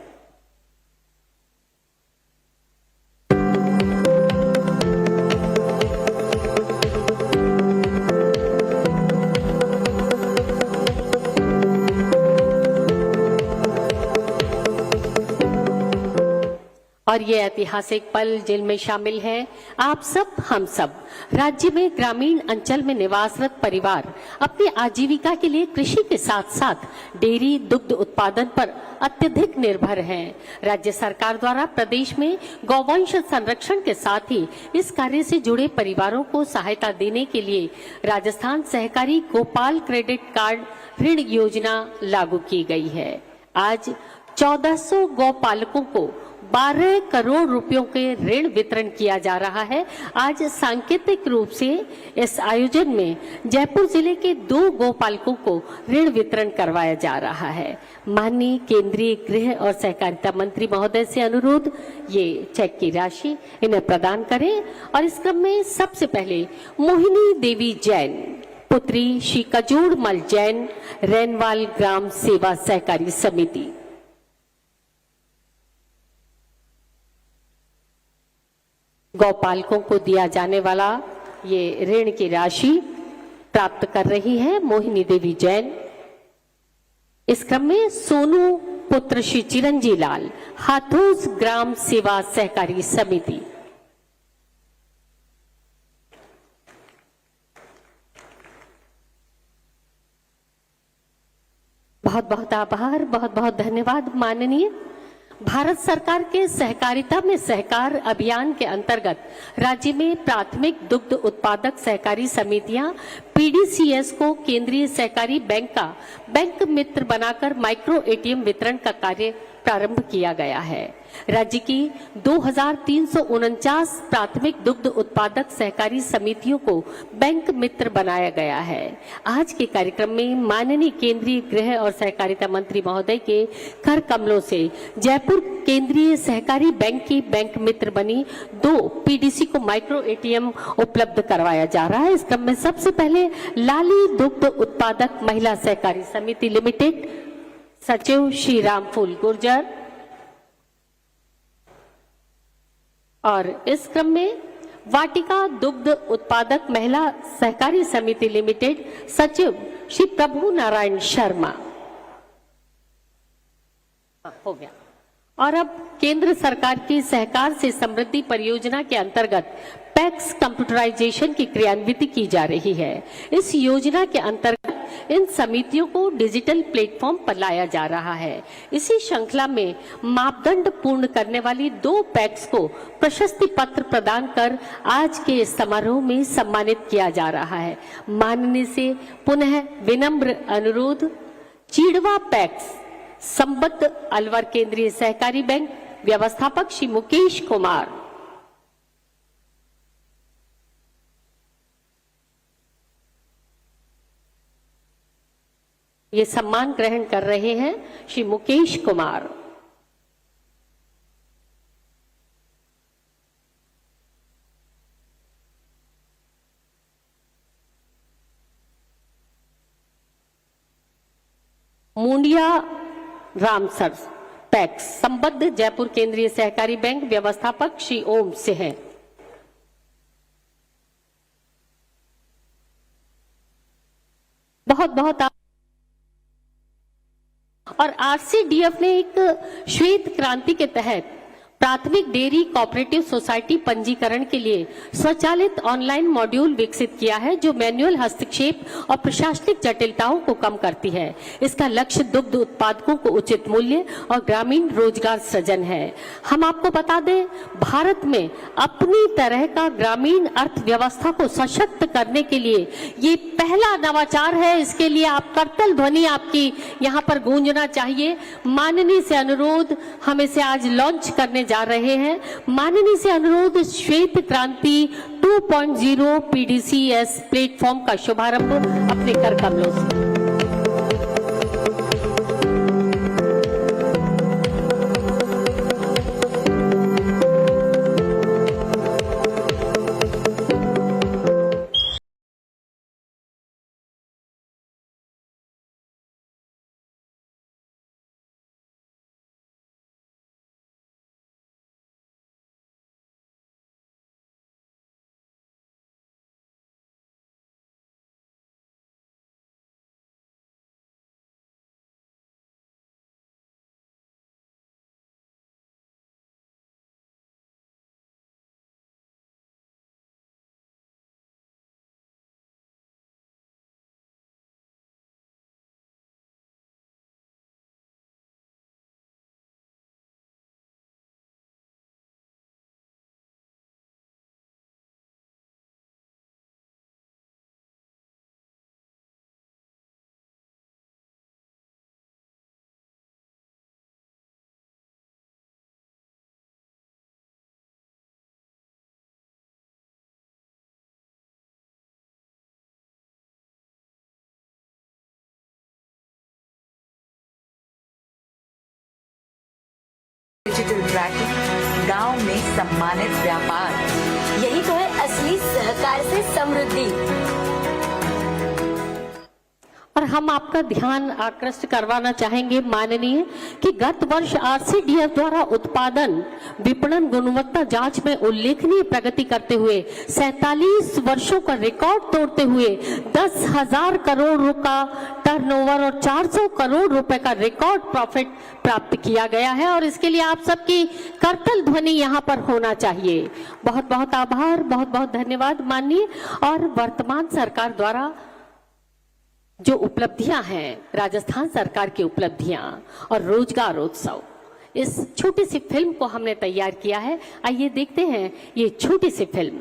और ये ऐतिहासिक पल जिनमें शामिल है आप सब, हम सब। राज्य में ग्रामीण अंचल में निवासरत परिवार अपनी आजीविका के लिए कृषि के साथ साथ डेयरी दुग्ध उत्पादन पर अत्यधिक निर्भर हैं। राज्य सरकार द्वारा प्रदेश में गौवंश संरक्षण के साथ ही इस कार्य से जुड़े परिवारों को सहायता देने के लिए राजस्थान सहकारी गोपाल क्रेडिट कार्ड ऋण योजना लागू की गई है। आज 1400 गौपालकों को 12 करोड़ रुपयों के ऋण वितरण किया जा रहा है। आज सांकेतिक रूप से इस आयोजन में जयपुर जिले के 2 गौपालकों को ऋण वितरण करवाया जा रहा है। माननीय केंद्रीय गृह और सहकारिता मंत्री महोदय से अनुरोध, ये चेक की राशि इन्हें प्रदान करें। और इस क्रम में सबसे पहले मोहिनी देवी जैन पुत्री श्री कजोड़ मल जैन, रैनवाल ग्राम सेवा सहकारी समिति। गौपालकों को दिया जाने वाला ये ऋण की राशि प्राप्त कर रही है मोहिनी देवी जैन। इस क्रम में सोनू पुत्र श्री चिरंजी लाल, हाथोस ग्राम सेवा सहकारी समिति। बहुत बहुत आभार, बहुत बहुत धन्यवाद। माननीय भारत सरकार के सहकारिता में सहकार अभियान के अंतर्गत राज्य में प्राथमिक दुग्ध उत्पादक सहकारी समितियां पीडीसीएस को केंद्रीय सहकारी बैंक का बैंक मित्र बनाकर माइक्रो एटीएम वितरण का कार्य प्रारंभ किया गया है। राज्य की 2349 प्राथमिक दुग्ध उत्पादक सहकारी समितियों को बैंक मित्र बनाया गया है। आज के कार्यक्रम में माननीय केंद्रीय गृह और सहकारिता मंत्री महोदय के कर कमलों से जयपुर केंद्रीय सहकारी बैंक की बैंक मित्र बनी 2 पीडीसी को माइक्रो एटीएम उपलब्ध करवाया जा रहा है। इस क्रम में सबसे पहले लाली दुग्ध उत्पादक महिला सहकारी समिति लिमिटेड सचिव श्री रामफूल गुर्जर, और इस क्रम में वाटिका दुग्ध उत्पादक महिला सहकारी समिति लिमिटेड सचिव श्री प्रभु नारायण शर्मा। हो गया। और अब केंद्र सरकार की सहकार से समृद्धि परियोजना के अंतर्गत पैक्स कंप्यूटराइजेशन की क्रियान्विति की जा रही है। इस योजना के अंतर्गत इन समितियों को डिजिटल प्लेटफॉर्म पर लाया जा रहा है। इसी श्रृंखला में मापदंड पूर्ण करने वाली 2 पैक्स को प्रशस्ति पत्र प्रदान कर आज के इस समारोह में सम्मानित किया जा रहा है। माननीय से पुनः विनम्र अनुरोध, चीड़वा पैक्स संबद्ध अलवर केंद्रीय सहकारी बैंक व्यवस्थापक श्री मुकेश कुमार। ये सम्मान ग्रहण कर रहे हैं श्री मुकेश कुमार। मुंडिया रामसर पैक्स संबद्ध जयपुर केंद्रीय सहकारी बैंक व्यवस्थापक श्री ओम सिंह हैं। बहुत बहुत और आरसीडीएफ ने एक श्वेत क्रांति के तहत प्राथमिक डेयरी कोऑपरेटिव सोसाइटी पंजीकरण के लिए स्वचालित ऑनलाइन मॉड्यूल विकसित किया है, जो मैनुअल हस्तक्षेप और प्रशासनिक जटिलताओं को कम करती है। इसका लक्ष्य दुग्ध उत्पादकों को उचित मूल्य और ग्रामीण रोजगार सृजन है। हम आपको बता दें, भारत में अपनी तरह का ग्रामीण अर्थव्यवस्था को सशक्त करने के लिए ये पहला नवाचार है। इसके लिए आप करतल ध्वनि आपकी यहाँ पर गूंजना चाहिए। माननीय से अनुरोध, हम इसे आज लॉन्च करने जा रहे हैं। माननीय से अनुरोध, श्वेत क्रांति 2.0 पीडीसीएस प्लेटफॉर्म का शुभारंभ अपने कर कमलों से। डिजिटल ट्रैकिंग, गांव में सम्मानित व्यापार। यही तो है असली सहकार से समृद्धि। और हम आपका ध्यान आकृष्ट करवाना चाहेंगे माननीय कि गत वर्ष आरसीडीएफ द्वारा उत्पादन विपणन गुणवत्ता जांच में उल्लेखनीय प्रगति करते हुए 47 वर्षों का रिकॉर्ड तोड़ते हुए 10,000 करोड़ का टर्नओवर और 400 करोड़ रुपए का रिकॉर्ड प्रॉफिट प्राप्त किया गया है। और इसके लिए आप सबकी करतल ध्वनि यहाँ पर होना चाहिए। बहुत बहुत आभार, बहुत बहुत धन्यवाद माननीय। और वर्तमान सरकार द्वारा जो उपलब्धियां हैं, राजस्थान सरकार की उपलब्धियां और रोजगार उत्सव, इस छोटी सी फिल्म को हमने तैयार किया है। आइए देखते हैं ये छोटी सी फिल्म।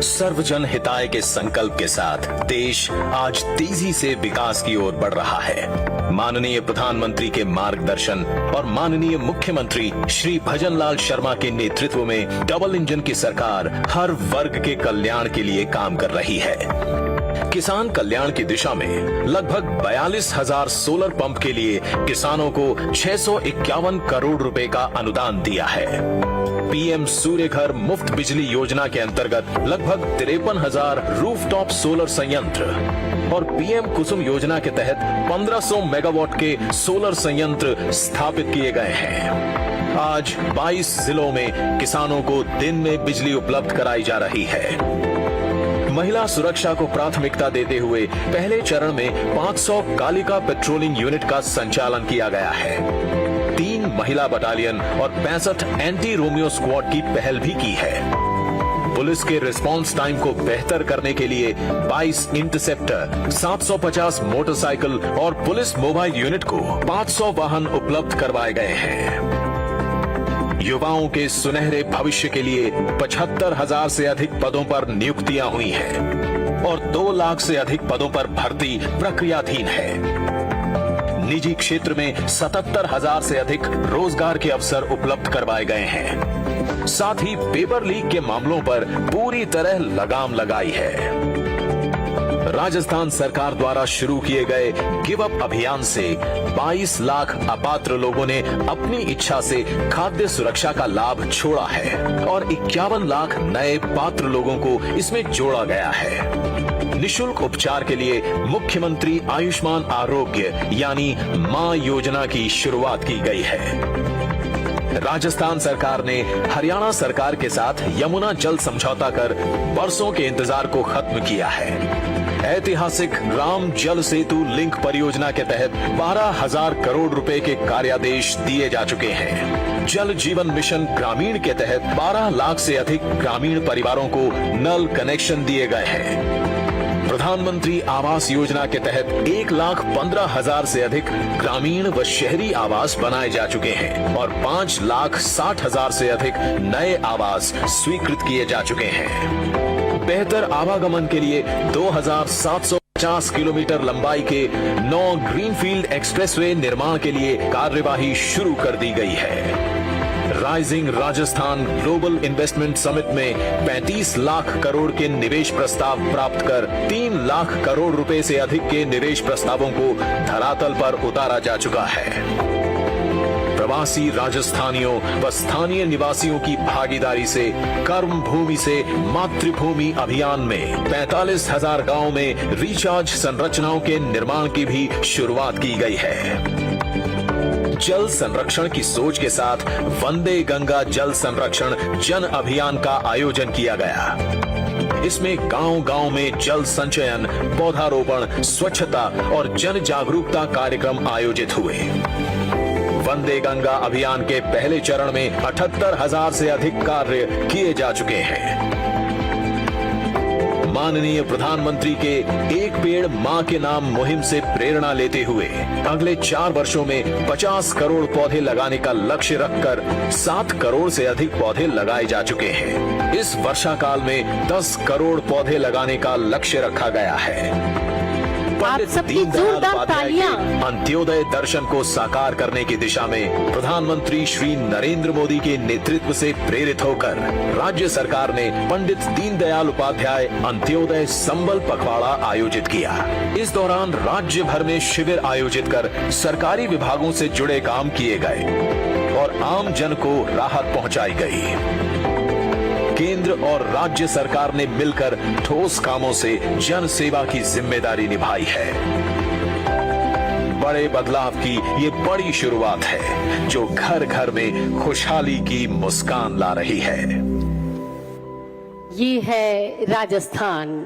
सर्वजन हिताय के संकल्प के साथ देश आज तेजी से विकास की ओर बढ़ रहा है। माननीय प्रधानमंत्री के मार्गदर्शन और माननीय मुख्यमंत्री श्री भजनलाल शर्मा के नेतृत्व में डबल इंजन की सरकार हर वर्ग के कल्याण के लिए काम कर रही है। किसान कल्याण की दिशा में लगभग 42,000 सोलर पंप के लिए किसानों को 651 करोड़ रुपए का अनुदान दिया है। पीएम सूर्य घर मुफ्त बिजली योजना के अंतर्गत लगभग 53,000 रूफटॉप सोलर संयंत्र और पीएम कुसुम योजना के तहत 1500 मेगावाट के सोलर संयंत्र स्थापित किए गए हैं। आज 22 जिलों में किसानों को दिन में बिजली उपलब्ध कराई जा रही है। महिला सुरक्षा को प्राथमिकता देते हुए पहले चरण में 500 कालिका पेट्रोलिंग यूनिट का संचालन किया गया है। 3 महिला बटालियन और 65 एंटी रोमियो स्क्वाड की पहल भी की है। पुलिस के रिस्पांस टाइम को बेहतर करने के लिए 22 इंटरसेप्टर, 750 मोटरसाइकिल और पुलिस मोबाइल यूनिट को 500 वाहन उपलब्ध करवाए गए हैं। युवाओं के सुनहरे भविष्य के लिए 75,000 से अधिक पदों पर नियुक्तियां हुई हैं और 2 लाख से अधिक पदों पर भर्ती प्रक्रियाधीन है। निजी क्षेत्र में 77,000 से अधिक रोजगार के अवसर उपलब्ध करवाए गए हैं। साथ ही पेपर लीक के मामलों पर पूरी तरह लगाम लगाई है। राजस्थान सरकार द्वारा शुरू किए गए गिव अप अभियान से 22 लाख अपात्र लोगों ने अपनी इच्छा से खाद्य सुरक्षा का लाभ छोड़ा है और 51 लाख नए पात्र लोगों को इसमें जोड़ा गया है। निशुल्क उपचार के लिए मुख्यमंत्री आयुष्मान आरोग्य यानी मां योजना की शुरुआत की गई है। राजस्थान सरकार ने हरियाणा सरकार के साथ यमुना जल समझौता कर बरसों के इंतजार को खत्म किया है। ऐतिहासिक राम जल सेतु लिंक परियोजना के तहत 12,000 करोड़ रुपए के कार्यादेश दिए जा चुके हैं। जल जीवन मिशन ग्रामीण के तहत 12 लाख से अधिक ग्रामीण परिवारों को नल कनेक्शन दिए गए हैं। प्रधानमंत्री आवास योजना के तहत 1,15,000 से अधिक ग्रामीण व शहरी आवास बनाए जा चुके हैं और 5,60,000 से अधिक नए आवास स्वीकृत किए जा चुके हैं। बेहतर आवागमन के लिए 2,750 किलोमीटर लंबाई के 9 ग्रीनफील्ड एक्सप्रेसवे निर्माण के लिए कार्यवाही शुरू कर दी गई है। Rising Rajasthan global investment summit में 35 लाख करोड़ के निवेश प्रस्ताव प्राप्त कर 3 लाख करोड़ रुपए से अधिक के निवेश प्रस्तावों को धरातल पर उतारा जा चुका है। प्रवासी राजस्थानियों व स्थानीय निवासियों की भागीदारी से कर्म भूमि से मातृभूमि अभियान में 45,000 गांव में रिचार्ज संरचनाओं के निर्माण की भी शुरुआत की गई है। जल संरक्षण की सोच के साथ वंदे गंगा जल संरक्षण जन अभियान का आयोजन किया गया। इसमें गांव-गांव में जल संचयन, पौधारोपण, स्वच्छता और जन जागरूकता कार्यक्रम आयोजित हुए। वंदे गंगा अभियान के पहले चरण में 78,000 से अधिक कार्य किए जा चुके हैं। माननीय प्रधानमंत्री के एक पेड़ मां के नाम मुहिम से प्रेरणा लेते हुए अगले 4 वर्षों में 50 करोड़ पौधे लगाने का लक्ष्य रखकर 7 करोड़ से अधिक पौधे लगाए जा चुके हैं। इस वर्षा काल में 10 करोड़ पौधे लगाने का लक्ष्य रखा गया है। पंडित सबकी दीनदयाल जोरदार उपाध्याय के तालियां। अंत्योदय दर्शन को साकार करने की दिशा में प्रधानमंत्री श्री नरेंद्र मोदी के नेतृत्व से प्रेरित होकर राज्य सरकार ने पंडित दीनदयाल उपाध्याय अंत्योदय संबल पखवाड़ा आयोजित किया। इस दौरान राज्य भर में शिविर आयोजित कर सरकारी विभागों से जुड़े काम किए गए और आम जन को राहत पहुंचाई गई। केंद्र और राज्य सरकार ने मिलकर ठोस कामों से जन सेवा की जिम्मेदारी निभाई है। बड़े बदलाव की ये बड़ी शुरुआत है जो घर घर में खुशहाली की मुस्कान ला रही है। ये है राजस्थान,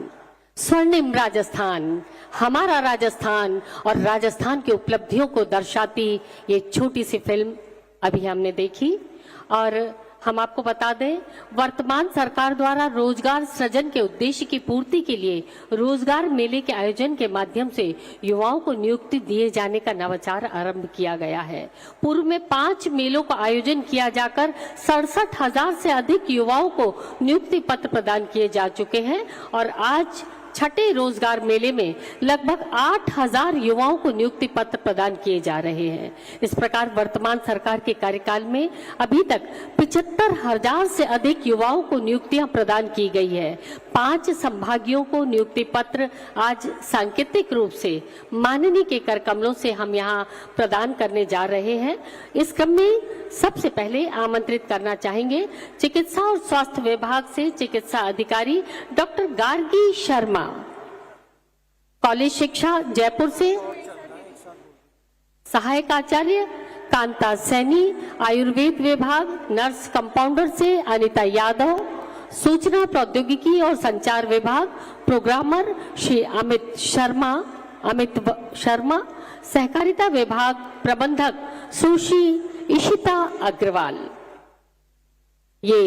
स्वर्णिम राजस्थान, हमारा राजस्थान और राजस्थान की उपलब्धियों को दर्शाती ये छोटी सी फिल्म अभी हमने देखी। और हम आपको बता दें, वर्तमान सरकार द्वारा रोजगार सृजन के उद्देश्य की पूर्ति के लिए रोजगार मेले के आयोजन के माध्यम से युवाओं को नियुक्ति दिए जाने का नवाचार आरंभ किया गया है। पूर्व में 5 मेलों का आयोजन किया जाकर 67,000 से अधिक युवाओं को नियुक्ति पत्र प्रदान किए जा चुके हैं और आज छठे रोजगार मेले में लगभग 8,000 युवाओं को नियुक्ति पत्र प्रदान किए जा रहे हैं। इस प्रकार वर्तमान सरकार के कार्यकाल में अभी तक 75,000 से अधिक युवाओं को नियुक्तियां प्रदान की गई है। 5 संभागियों को नियुक्ति पत्र आज सांकेतिक रूप से माननीय के कर कमलों से हम यहाँ प्रदान करने जा रहे हैं। इस क्रम में सबसे पहले आमंत्रित करना चाहेंगे चिकित्सा और स्वास्थ्य विभाग से चिकित्सा अधिकारी डॉक्टर गार्गी शर्मा, कॉलेज शिक्षा जयपुर से सहायक आचार्य कांता सैनी, आयुर्वेद विभाग नर्स कंपाउंडर से अनिता यादव, सूचना प्रौद्योगिकी और संचार विभाग प्रोग्रामर श्री अमित शर्मा, सहकारिता विभाग प्रबंधक सुश्री इशिता अग्रवाल। ये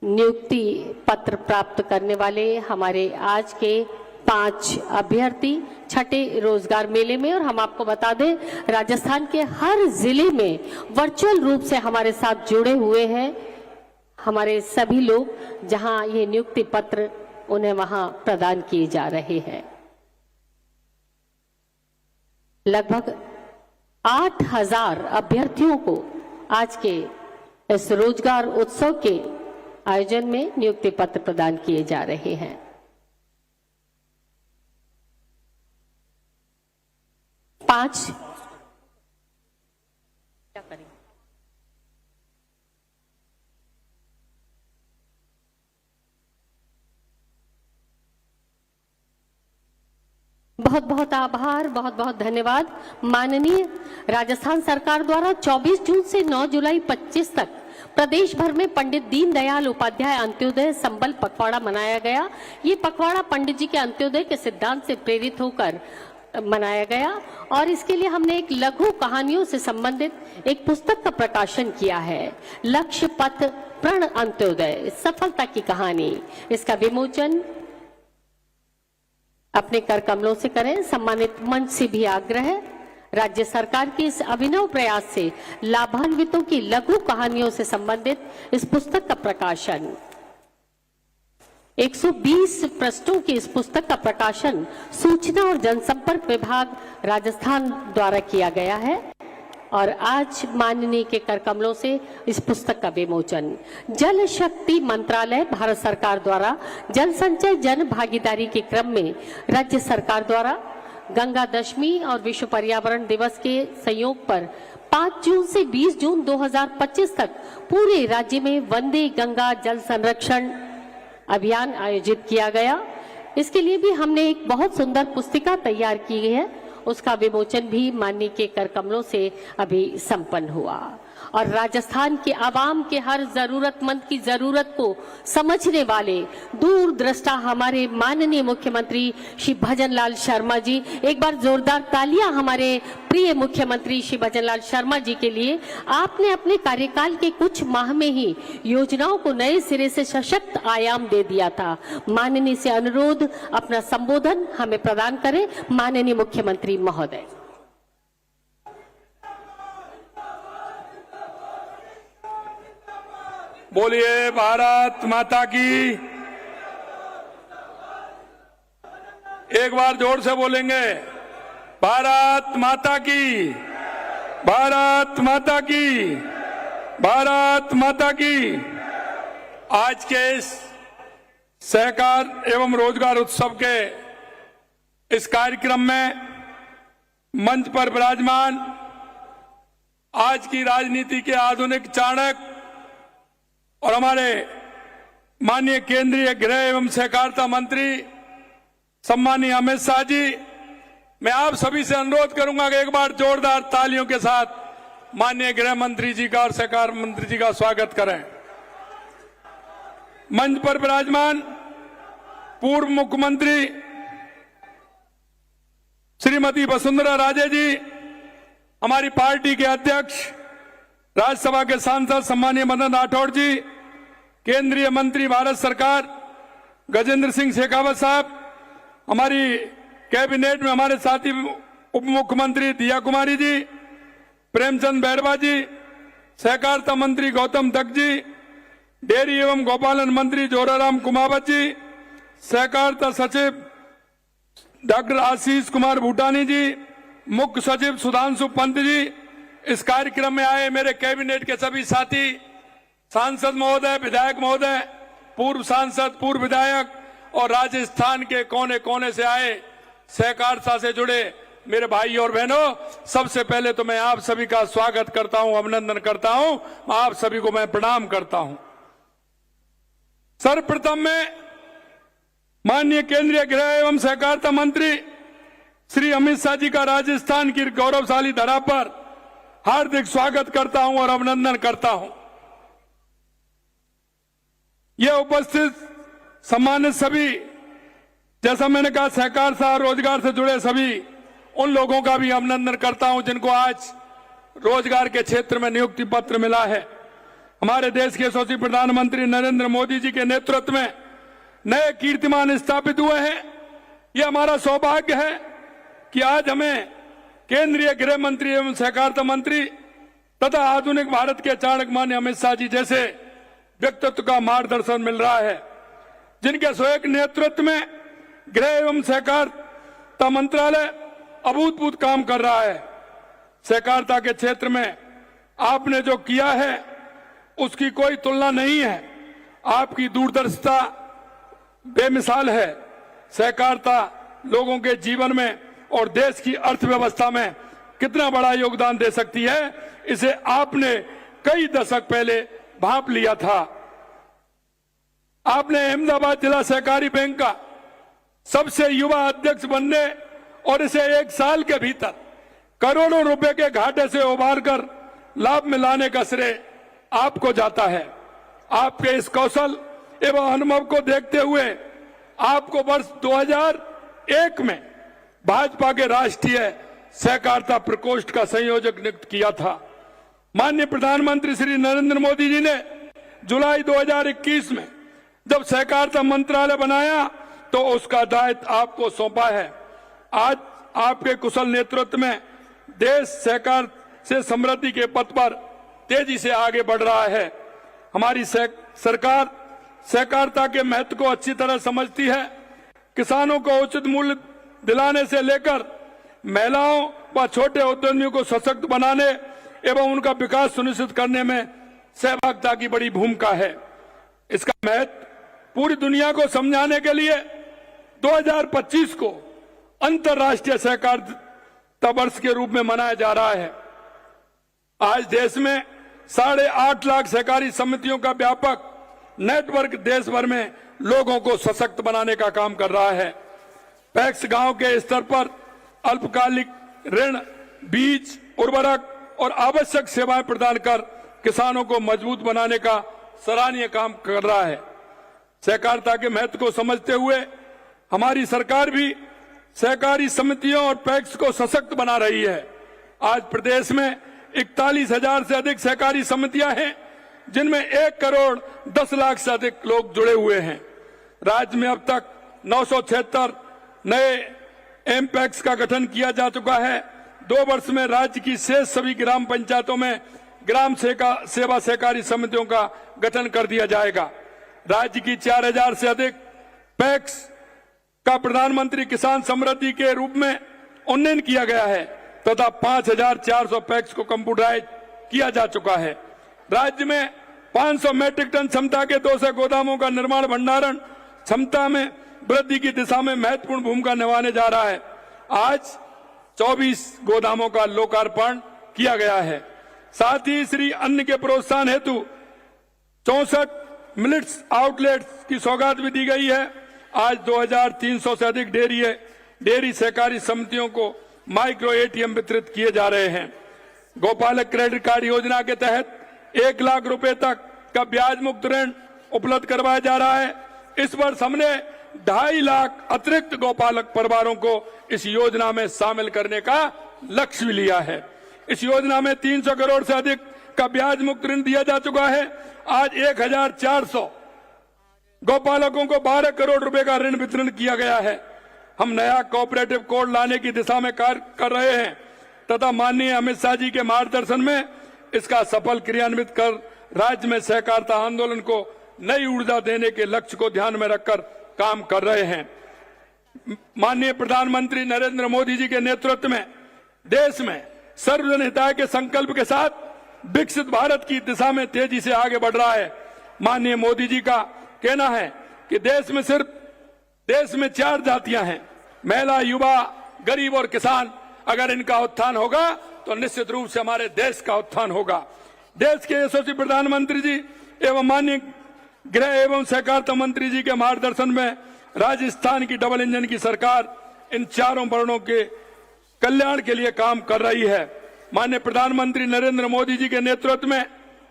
नियुक्ति पत्र प्राप्त करने वाले हमारे आज के 5 अभ्यर्थी छठे रोजगार मेले में। और हम आपको बता दें, राजस्थान के हर जिले में वर्चुअल रूप से हमारे साथ जुड़े हुए हैं हमारे सभी लोग, जहां ये नियुक्ति पत्र उन्हें वहां प्रदान किए जा रहे हैं। लगभग 8,000 अभ्यर्थियों को आज के इस रोजगार उत्सव के आयोजन में नियुक्ति पत्र प्रदान किए जा रहे हैं। क्या करें? बहुत बहुत आभार, बहुत बहुत धन्यवाद। माननीय राजस्थान सरकार द्वारा 24 जून से 9 जुलाई 25 तक प्रदेश भर में पंडित दीनदयाल उपाध्याय अंत्योदय संबल पखवाड़ा मनाया गया। ये पखवाड़ा पंडित जी के अंत्योदय के सिद्धांत से प्रेरित होकर मनाया गया और इसके लिए हमने एक लघु कहानियों से संबंधित एक पुस्तक का प्रकाशन किया है, लक्ष्य पथ प्रण अंत्योदय सफलता की कहानी। इसका विमोचन अपने कर कमलों से करें। सम्मानित मंच से भी आग्रह है, राज्य सरकार के इस अभिनव प्रयास से लाभान्वितों की लघु कहानियों से संबंधित इस पुस्तक का प्रकाशन 120 पृष्ठों की इस पुस्तक का प्रकाशन सूचना और जनसंपर्क विभाग राजस्थान द्वारा किया गया है और आज माननीय के कर कमलों से इस पुस्तक का विमोचन। जल शक्ति मंत्रालय भारत सरकार द्वारा जल संचय जन भागीदारी के क्रम में राज्य सरकार द्वारा गंगा दशमी और विश्व पर्यावरण दिवस के संयोग पर 5 जून से 20 जून 2025 तक पूरे राज्य में वंदे गंगा जल संरक्षण अभियान आयोजित किया गया। इसके लिए भी हमने एक बहुत सुंदर पुस्तिका तैयार की है, उसका विमोचन भी माननीय के कर कमलों से अभी संपन्न हुआ और राजस्थान के आवाम के हर जरूरतमंद की जरूरत को समझने वाले दूरदृष्टा हमारे माननीय मुख्यमंत्री श्री भजनलाल शर्मा जी, एक बार जोरदार तालियां हमारे प्रिय मुख्यमंत्री श्री भजनलाल शर्मा जी के लिए। आपने अपने कार्यकाल के कुछ माह में ही योजनाओं को नए सिरे से सशक्त आयाम दे दिया था। माननीय से अनुरोध अपना संबोधन हमें प्रदान करें माननीय मुख्यमंत्री महोदय। बोलिए भारत माता की। एक बार जोर से बोलेंगे, भारत माता की, भारत माता की, भारत माता की। आज के इस सहकार एवं रोजगार उत्सव के इस कार्यक्रम में मंच पर विराजमान आज की राजनीति के आधुनिक चाणक्य और हमारे माननीय केंद्रीय गृह एवं सहकारिता मंत्री सम्मानीय अमित शाह जी, मैं आप सभी से अनुरोध करूंगा कि एक बार जोरदार तालियों के साथ माननीय गृह मंत्री जी का और सहकार मंत्री जी का स्वागत करें। मंच पर विराजमान पूर्व मुख्यमंत्री श्रीमती वसुंधरा राजे जी, हमारी पार्टी के अध्यक्ष राज्यसभा के सांसद सम्मानीय मदन राठौड़ जी, केंद्रीय मंत्री भारत सरकार गजेंद्र सिंह शेखावत साहब, हमारी कैबिनेट में हमारे साथी उप मुख्यमंत्री दिया कुमारी जी, प्रेमचंद बैरवा जी, सहकारिता मंत्री गौतम दत्त जी, डेयरी एवं गौपालन मंत्री जोराराम कुमावत जी, सहकारिता सचिव डॉक्टर आशीष कुमार भूटानी जी, मुख्य सचिव सुधांशु पंत जी, इस कार्यक्रम में आए मेरे कैबिनेट के सभी साथी, सांसद महोदय, विधायक महोदय, पूर्व सांसद, पूर्व विधायक और राजस्थान के कोने कोने से आए सहकारिता से जुड़े मेरे भाई और बहनों, सबसे पहले तो मैं आप सभी का स्वागत करता हूं, अभिनंदन करता हूं, आप सभी को मैं प्रणाम करता हूं। सर्वप्रथम मैं माननीय केंद्रीय गृह एवं सहकारिता मंत्री श्री अमित शाह जी का राजस्थान की गौरवशाली धरा पर हार्दिक स्वागत करता हूं और अभिनंदन करता हूं। यह उपस्थित सम्मानित सभी, जैसा मैंने कहा, सहकारिता और रोजगार से जुड़े सभी उन लोगों का भी अभिनंदन करता हूं जिनको आज रोजगार के क्षेत्र में नियुक्ति पत्र मिला है। हमारे देश के यशस्वी प्रधानमंत्री नरेंद्र मोदी जी के नेतृत्व में नए कीर्तिमान स्थापित हुए हैं। यह हमारा सौभाग्य है कि आज हमें केंद्रीय गृह मंत्री एवं सहकारिता मंत्री तथा आधुनिक भारत के चाणक्य मान्य अमित शाह जी जैसे व्यक्तित्व का मार्गदर्शन मिल रहा है, जिनके स्वयं नेतृत्व में गृह एवं सहकारिता मंत्रालय अभूतपूर्व काम कर रहा है। सहकारिता के क्षेत्र में आपने जो किया है उसकी कोई तुलना नहीं है। आपकी दूरदर्शिता बेमिसाल है। सहकारिता लोगों के जीवन में और देश की अर्थव्यवस्था में कितना बड़ा योगदान दे सकती है, इसे आपने कई दशक पहले भांप लिया था। आपने अहमदाबाद जिला सहकारी बैंक का सबसे युवा अध्यक्ष बनने और इसे 1 साल के भीतर करोड़ों रुपए के घाटे से उबार कर लाभ में लाने का श्रेय आपको जाता है। आपके इस कौशल एवं अनुभव को देखते हुए आपको वर्ष 2001 में भाजपा के राष्ट्रीय सहकारिता प्रकोष्ठ का संयोजक नियुक्त किया था। माननीय प्रधानमंत्री श्री नरेंद्र मोदी जी ने जुलाई 2021 में जब सहकारिता मंत्रालय बनाया तो उसका दायित्व आपको सौंपा है। आज आपके कुशल नेतृत्व में देश सहकार से समृद्धि के पथ पर तेजी से आगे बढ़ रहा है। हमारी सरकार सहकारिता के महत्व को अच्छी तरह समझती है। किसानों को उचित मूल्य दिलाने से लेकर महिलाओं व छोटे उद्यमियों को सशक्त बनाने एवं उनका विकास सुनिश्चित करने में सहभागिता की बड़ी भूमिका है। इसका महत्व पूरी दुनिया को समझाने के लिए 2025 को अंतर्राष्ट्रीय सहकारिता वर्ष के रूप में मनाया जा रहा है। आज देश में 8.5 लाख सहकारी समितियों का व्यापक नेटवर्क देश भर में लोगों को सशक्त बनाने का काम कर रहा है। पैक्स गांव के स्तर पर अल्पकालिक ऋण, बीज, उर्वरक और आवश्यक सेवाएं प्रदान कर किसानों को मजबूत बनाने का सराहनीय काम कर रहा है। सहकारिता के महत्व को समझते हुए हमारी सरकार भी सहकारी समितियों और पैक्स को सशक्त बना रही है। आज प्रदेश में 41,000 से अधिक सहकारी समितियां हैं, जिनमें 1 करोड़ 10 लाख से अधिक लोग जुड़े हुए हैं। राज्य में अब तक 976 नए एमपैक्स का गठन किया जा चुका है। 2 वर्ष में राज्य की शेष सभी ग्राम पंचायतों में ग्राम सेवा सहकारी समितियों का गठन कर दिया जाएगा। राज्य की 4,000 से अधिक पैक्स का प्रधानमंत्री किसान समृद्धि के रूप में उन्नयन किया गया है तथा 5,400 पैक्स को कंप्यूटराइज किया जा चुका है। राज्य में 500 मैट्रिक टन क्षमता के 200 गोदामों का निर्माण भंडारण क्षमता में वृद्धि की दिशा में महत्वपूर्ण भूमिका निभाने जा रहा है। आज 24 गोदामों का लोकार्पण किया गया है। साथ ही श्री अन्न के प्रोत्साहन हेतु 64 मिलेट्स आउटलेट्स की सौगात भी दी गई है। आज 2300 से अधिक डेयरी सहकारी समितियों को माइक्रो एटीएम वितरित किए जा रहे हैं। गोपालक क्रेडिट कार्ड योजना के तहत 1 लाख रुपए तक का ब्याज मुक्त ऋण उपलब्ध करवाया जा रहा है। इस वर्ष हमने 2.5 लाख अतिरिक्त गोपालक परिवारों को इस योजना में शामिल करने का लक्ष्य भी लिया है। इस योजना में 300 करोड़ से अधिक का ब्याज मुक्त ऋण दिया जा चुका है। आज 1,400 गोपालकों को 12 करोड़ रुपए का ऋण वितरण किया गया है। हम नया कोऑपरेटिव कोड लाने की दिशा में कार्य कर रहे हैं तथा माननीय अमित शाह जी के मार्गदर्शन में इसका सफल क्रियान्वित कर राज्य में सहकारिता आंदोलन को नई ऊर्जा देने के लक्ष्य को ध्यान में रखकर काम कर रहे हैं। माननीय प्रधानमंत्री नरेंद्र मोदी जी के नेतृत्व में देश में सर्वजन हिताय के संकल्प के साथ विकसित भारत की दिशा में तेजी से आगे बढ़ रहा है। माननीय मोदी जी का कहना है कि देश में 4 जातियां हैं, महिला, युवा, गरीब और किसान। अगर इनका उत्थान होगा तो निश्चित रूप से हमारे देश का उत्थान होगा। देश के यशस्वी प्रधानमंत्री जी एवं माननीय गृह एवं सहकारिता मंत्री जी के मार्गदर्शन में राजस्थान की डबल इंजन की सरकार इन चारों वर्णों के कल्याण के लिए काम कर रही है। माननीय प्रधानमंत्री नरेंद्र मोदी जी के नेतृत्व में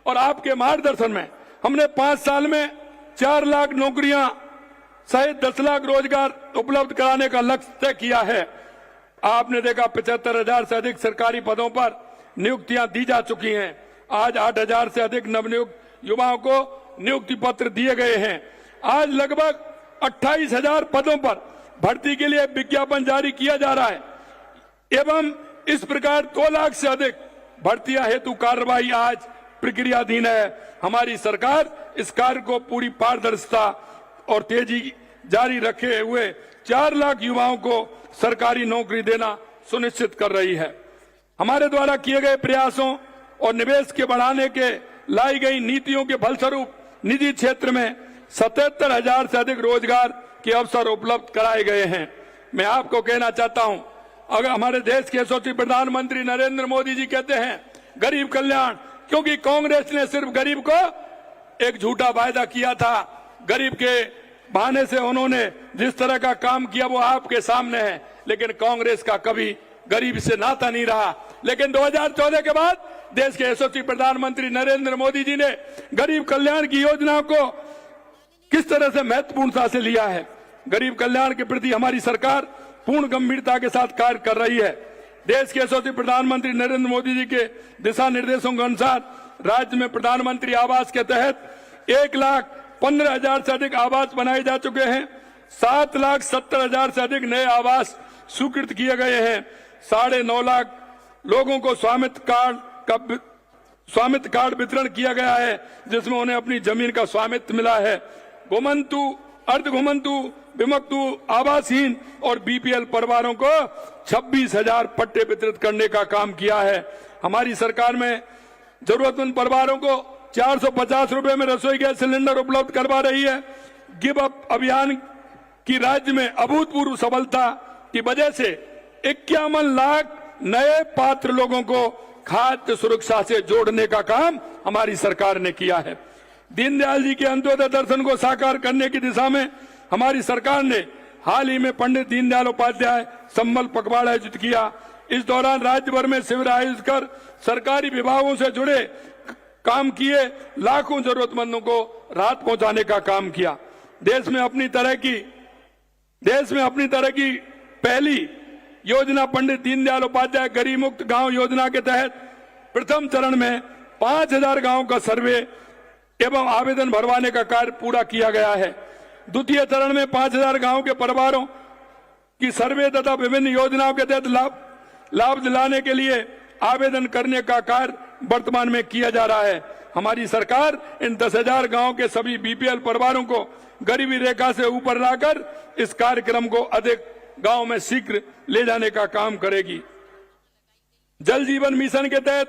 और आपके मार्गदर्शन में हमने 5 साल में 4 लाख नौकरियां सहित 10 लाख रोजगार उपलब्ध कराने का लक्ष्य तय किया है। आपने देखा 75,000 से अधिक सरकारी पदों पर नियुक्तियां दी जा चुकी हैं। आज 8,000 से अधिक नवनियुक्त युवाओं को नियुक्ति पत्र दिए गए हैं। आज लगभग 28,000 पदों पर भर्ती के लिए विज्ञापन जारी किया जा रहा है एवं इस प्रकार 2 लाख से अधिक भर्तियां हेतु कार्रवाई आज प्रक्रियाधीन है। हमारी सरकार इस कार्य को पूरी पारदर्शिता और तेजी जारी रखे हुए 4 लाख युवाओं को सरकारी नौकरी देना सुनिश्चित कर रही है। हमारे द्वारा किए गए प्रयासों और निवेश के बढ़ाने के लाई गई नीतियों के फलस्वरूप निजी क्षेत्र में 77,000 से अधिक रोजगार के अवसर उपलब्ध कराए गए हैं। मैं आपको कहना चाहता हूं, अगर हमारे देश के यशस्वी प्रधानमंत्री नरेंद्र मोदी जी कहते हैं गरीब कल्याण, क्योंकि कांग्रेस ने सिर्फ गरीब को एक झूठा वायदा किया था। गरीब के बहाने से उन्होंने जिस तरह का काम किया वो आपके सामने है, लेकिन कांग्रेस का कभी गरीब से नाता नहीं रहा। लेकिन 2014 के बाद देश के यशस्वी प्रधानमंत्री नरेंद्र मोदी जी ने गरीब कल्याण की योजना को किस तरह से महत्वपूर्णता से लिया है। गरीब कल्याण के प्रति हमारी सरकार पूर्ण गंभीरता के साथ कार्य कर रही है। देश के यशस्वी प्रधानमंत्री नरेंद्र मोदी जी के दिशा निर्देशों के अनुसार राज्य में प्रधानमंत्री आवास के तहत 1,15,000 से अधिक आवास बनाए जा चुके हैं। 7,70,000 से अधिक नए आवास स्वीकृत किए गए हैं। 9.5 लाख लोगों को स्वामित्व कार्ड वितरण किया गया है, जिसमें उन्हें अपनी जमीन का स्वामित्व मिला है। घुमंतु, अर्ध घुमंतु, विमुक्त, आवासहीन और बीपीएल परिवारों को 26,000 पट्टे वितरित करने का काम किया है। हमारी सरकार में जरूरतमंद परिवारों को 450 रुपए में रसोई गैस सिलेंडर उपलब्ध करवा रही है। गिव अप अभियान की राज्य में अभूतपूर्व सफलता की वजह से 51 लाख नए पात्र लोगों को खाद्य सुरक्षा से जोड़ने का काम हमारी सरकार ने किया है। दीनदयाल जी के अंत्योदय दर्शन को साकार करने की दिशा में हमारी सरकार ने हाल ही में पंडित दीनदयाल उपाध्याय संबल पखवाड़ा आयोजित किया। इस दौरान राज्य भर में शिविर आयोजित कर सरकारी विभागों से जुड़े काम किए, लाखों जरूरतमंदों को राहत पहुंचाने का काम किया। देश में अपनी तरह की पहली योजना पंडित दीनदयाल उपाध्याय गरीब मुक्त गांव योजना के तहत प्रथम चरण में 5,000 गांवों का सर्वे एवं आवेदन भरवाने का कार्य पूरा किया गया है। द्वितीय चरण में 5,000 गांवों के परिवारों की सर्वे तथा विभिन्न योजनाओं के तहत लाभ दिलाने के लिए आवेदन करने का कार्य वर्तमान में किया जा रहा है। हमारी सरकार इन 10,000 गांवों के सभी बीपीएल परिवारों को गरीबी रेखा से ऊपर लाकर इस कार्यक्रम को अधिक गांव में शीघ्र ले जाने का काम करेगी। जल जीवन मिशन के तहत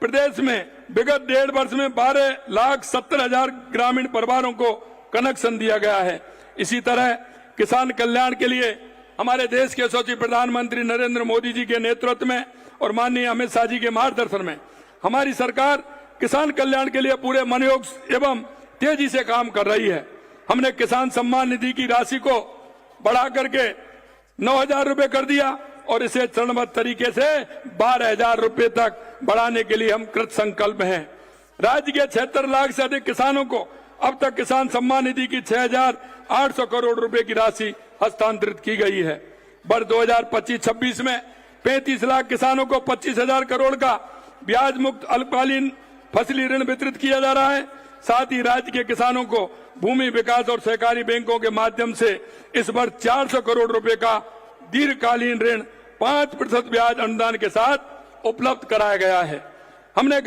प्रदेश में विगत 1.5 वर्ष में 12,70,000 ग्रामीण परिवारों को कनेक्शन दिया गया है। इसी तरह किसान कल्याण के लिए हमारे देश के यशस्वी प्रधानमंत्री नरेंद्र मोदी जी के नेतृत्व में और माननीय अमित शाह जी के मार्गदर्शन में हमारी सरकार किसान कल्याण के लिए पूरे मनोयोग एवं तेजी से काम कर रही है। हमने किसान सम्मान निधि की राशि को बढ़ा करके 9,000 रुपए कर दिया और इसे चरणबद्ध तरीके से 12,000 रुपए तक बढ़ाने के लिए हम कृत संकल्प हैं। राज्य के 76 लाख से अधिक किसानों को अब तक किसान सम्मान निधि की 6,800 करोड़ रुपए की राशि हस्तांतरित की गई है। वर्ष 2025-26 में 35 लाख किसानों को 25,000 करोड़ का ब्याज मुक्त अल्पकालीन फसली ऋण वितरित किया जा रहा है। साथ ही राज्य के किसानों को भूमि विकास और सहकारी बैंकों के माध्यम से इस वर्ष 400 करोड़ रुपए का दीर्घकालीन ऋण 5% ब्याज अनुदान के साथ उपलब्ध कराया गया है। हमने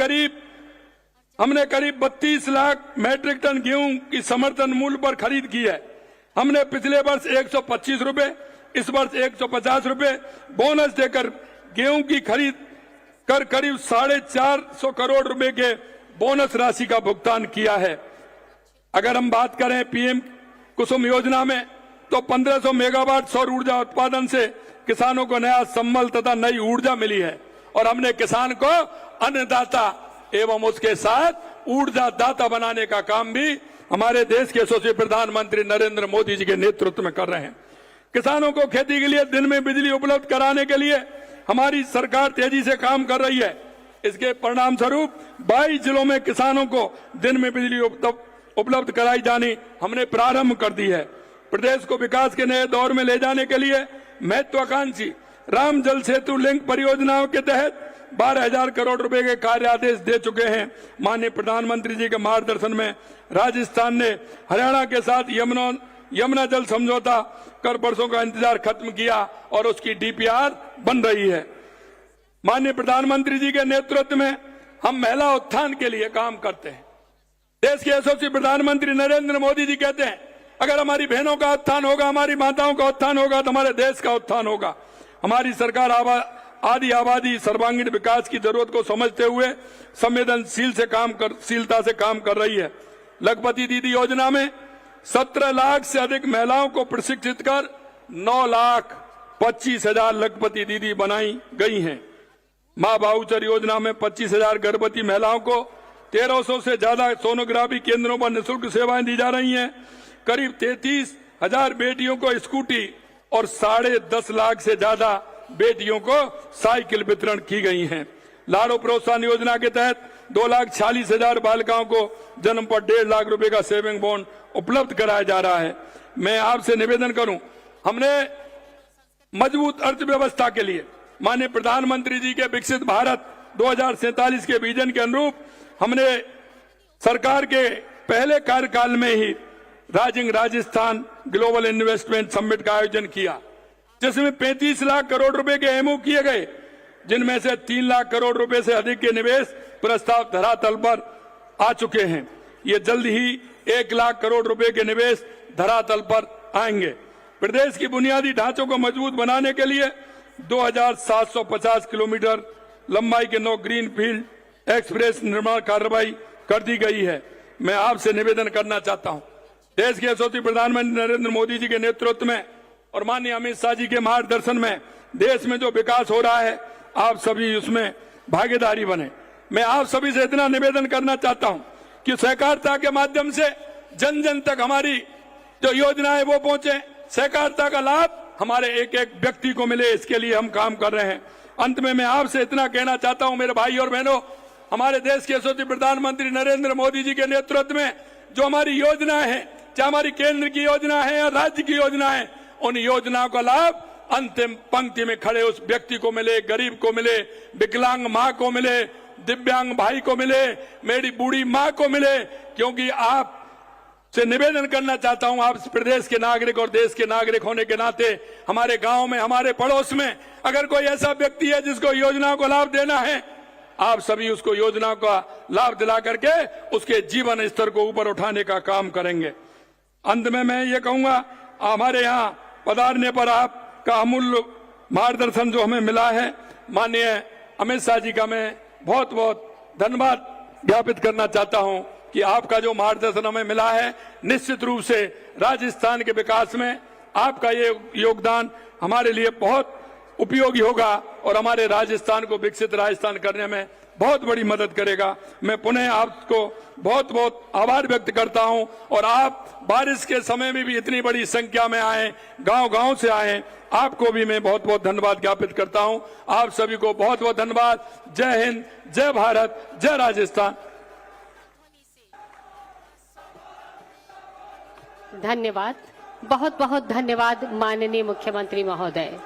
करीब 32 लाख मैट्रिक टन गेहूं की समर्थन मूल्य पर खरीद की है। हमने पिछले वर्ष 125 रुपए, इस वर्ष 150 रुपए बोनस देकर गेहूं की खरीद कर करीब 450 करोड़ रुपए के बोनस राशि का भुगतान किया है। अगर हम बात करें पीएम कुसुम योजना में तो 1500 मेगावाट सौर ऊर्जा उत्पादन से किसानों को नया संबल तथा नई ऊर्जा मिली है और हमने किसान को अन्नदाता एवं उसके साथ ऊर्जा दाता बनाने का काम भी हमारे देश के यशस्वी प्रधानमंत्री नरेंद्र मोदी जी के नेतृत्व में कर रहे हैं। किसानों को खेती के लिए दिन में बिजली उपलब्ध कराने के लिए हमारी सरकार तेजी से काम कर रही है। इसके परिणाम स्वरूप 22 जिलों में किसानों को दिन में बिजली उपलब्ध कराई जानी हमने प्रारंभ कर दी है। प्रदेश को विकास के नए दौर में ले जाने के लिए महत्वाकांक्षी राम जल सेतु लिंक परियोजनाओं के तहत 12,000 करोड़ रुपए के कार्य आदेश दे चुके हैं। माननीय प्रधानमंत्री जी के मार्गदर्शन में राजस्थान ने हरियाणा के साथ यमुना जल समझौता कर वर्षों का इंतजार खत्म किया और उसकी डीपीआर बन रही है। माननीय प्रधानमंत्री जी के नेतृत्व में हम महिला उत्थान के लिए काम करते हैं। देश के यशस्वी प्रधानमंत्री नरेंद्र मोदी जी कहते हैं अगर हमारी बहनों का उत्थान होगा, हमारी माताओं का उत्थान होगा तो हमारे देश का उत्थान होगा। हमारी सरकार आदि आबादी सर्वांगीण विकास की जरूरत को समझते हुए संवेदनशीलता से काम कर रही है। लखपति दीदी योजना में 17 लाख से अधिक महिलाओं को प्रशिक्षित कर 9,25,000 लखपति दीदी बनाई गई हैं। मां बाहुचर योजना में 25,000 गर्भवती महिलाओं को 1,300 से ज्यादा सोनोग्राफी केंद्रों पर निःशुल्क सेवाएं दी जा रही हैं। करीब 33,000 बेटियों को स्कूटी और 10.5 लाख से ज्यादा बेटियों को साइकिल वितरण की गई हैं। लाड़ो प्रोत्साहन योजना के तहत 2,46,000 बालिकाओं को जन्म पर 1.5 लाख रुपए का सेविंग बॉन्ड उपलब्ध कराया जा रहा है। मैं आपसे निवेदन करूं, हमने मजबूत अर्थव्यवस्था के लिए माननीय प्रधानमंत्री जी के विकसित भारत 2047 के विजन के अनुरूप हमने सरकार के पहले कार्यकाल में ही rising Rajasthan global investment summit का आयोजन किया, जिसमें 35 लाख करोड़ रुपए के एमओ किए गए, जिनमें से 3 लाख करोड़ रुपए से अधिक के निवेश प्रस्ताव धरातल पर आ चुके हैं। ये जल्द ही 1 लाख करोड़ रुपए के निवेश धरातल पर आएंगे। प्रदेश की बुनियादी ढांचों को मजबूत बनाने के लिए 2,750 किलोमीटर लंबाई के 9 ग्रीन फील्ड एक्सप्रेस निर्माण कार्रवाई कर दी गई है। मैं आपसे निवेदन करना चाहता हूं, देश के यशस्वी प्रधानमंत्री नरेंद्र मोदी जी के नेतृत्व में और माननीय अमित शाह जी के मार्गदर्शन में देश में जो विकास हो रहा है, आप सभी उसमें भागीदारी बने। मैं आप सभी से इतना निवेदन करना चाहता हूं कि सहकारिता के माध्यम से जन जन तक हमारी जो योजनाएं वो पहुंचे, सहकारिता का लाभ हमारे एक एक व्यक्ति को मिले, इसके लिए हम काम कर रहे हैं। अंत में मैं आपसे इतना कहना चाहता हूं मेरे भाई और बहनों, हमारे देश के यशस्वी प्रधानमंत्री नरेंद्र मोदी जी के नेतृत्व में जो हमारी योजनाएं हैं, चाहे हमारी केंद्र की योजना है या राज्य की योजना है, उन योजनाओं का लाभ अंतिम पंक्ति में खड़े उस व्यक्ति को मिले, गरीब को मिले, विकलांग माँ को मिले, दिव्यांग भाई को मिले, मेरी बूढ़ी माँ को मिले। क्योंकि आप से निवेदन करना चाहता हूं, आप प्रदेश के नागरिक और देश के नागरिक होने के नाते हमारे गांव में, हमारे पड़ोस में अगर कोई ऐसा व्यक्ति है जिसको योजनाओं को लाभ देना है, आप सभी उसको योजनाओं का लाभ दिला करके उसके जीवन स्तर को ऊपर उठाने का काम करेंगे। अंत में मैं ये कहूंगा, हमारे यहाँ पधारने पर आपका अमूल्य मार्गदर्शन जो हमें मिला है, माननीय अमित शाह जी का मैं बहुत बहुत धन्यवाद ज्ञापित करना चाहता हूं कि आपका जो मार्गदर्शन हमें मिला है, निश्चित रूप से राजस्थान के विकास में आपका ये योगदान हमारे लिए बहुत उपयोगी होगा और हमारे राजस्थान को विकसित राजस्थान करने में बहुत बड़ी मदद करेगा। मैं पुनः आपको बहुत बहुत आभार व्यक्त करता हूं और आप बारिश के समय में भी इतनी बड़ी संख्या में आए, गांव-गांव से आए, आपको भी मैं बहुत बहुत धन्यवाद ज्ञापित करता हूं। आप सभी को बहुत बहुत धन्यवाद। जय हिंद, जय भारत, जय राजस्थान। धन्यवाद, बहुत बहुत धन्यवाद माननीय मुख्यमंत्री महोदय।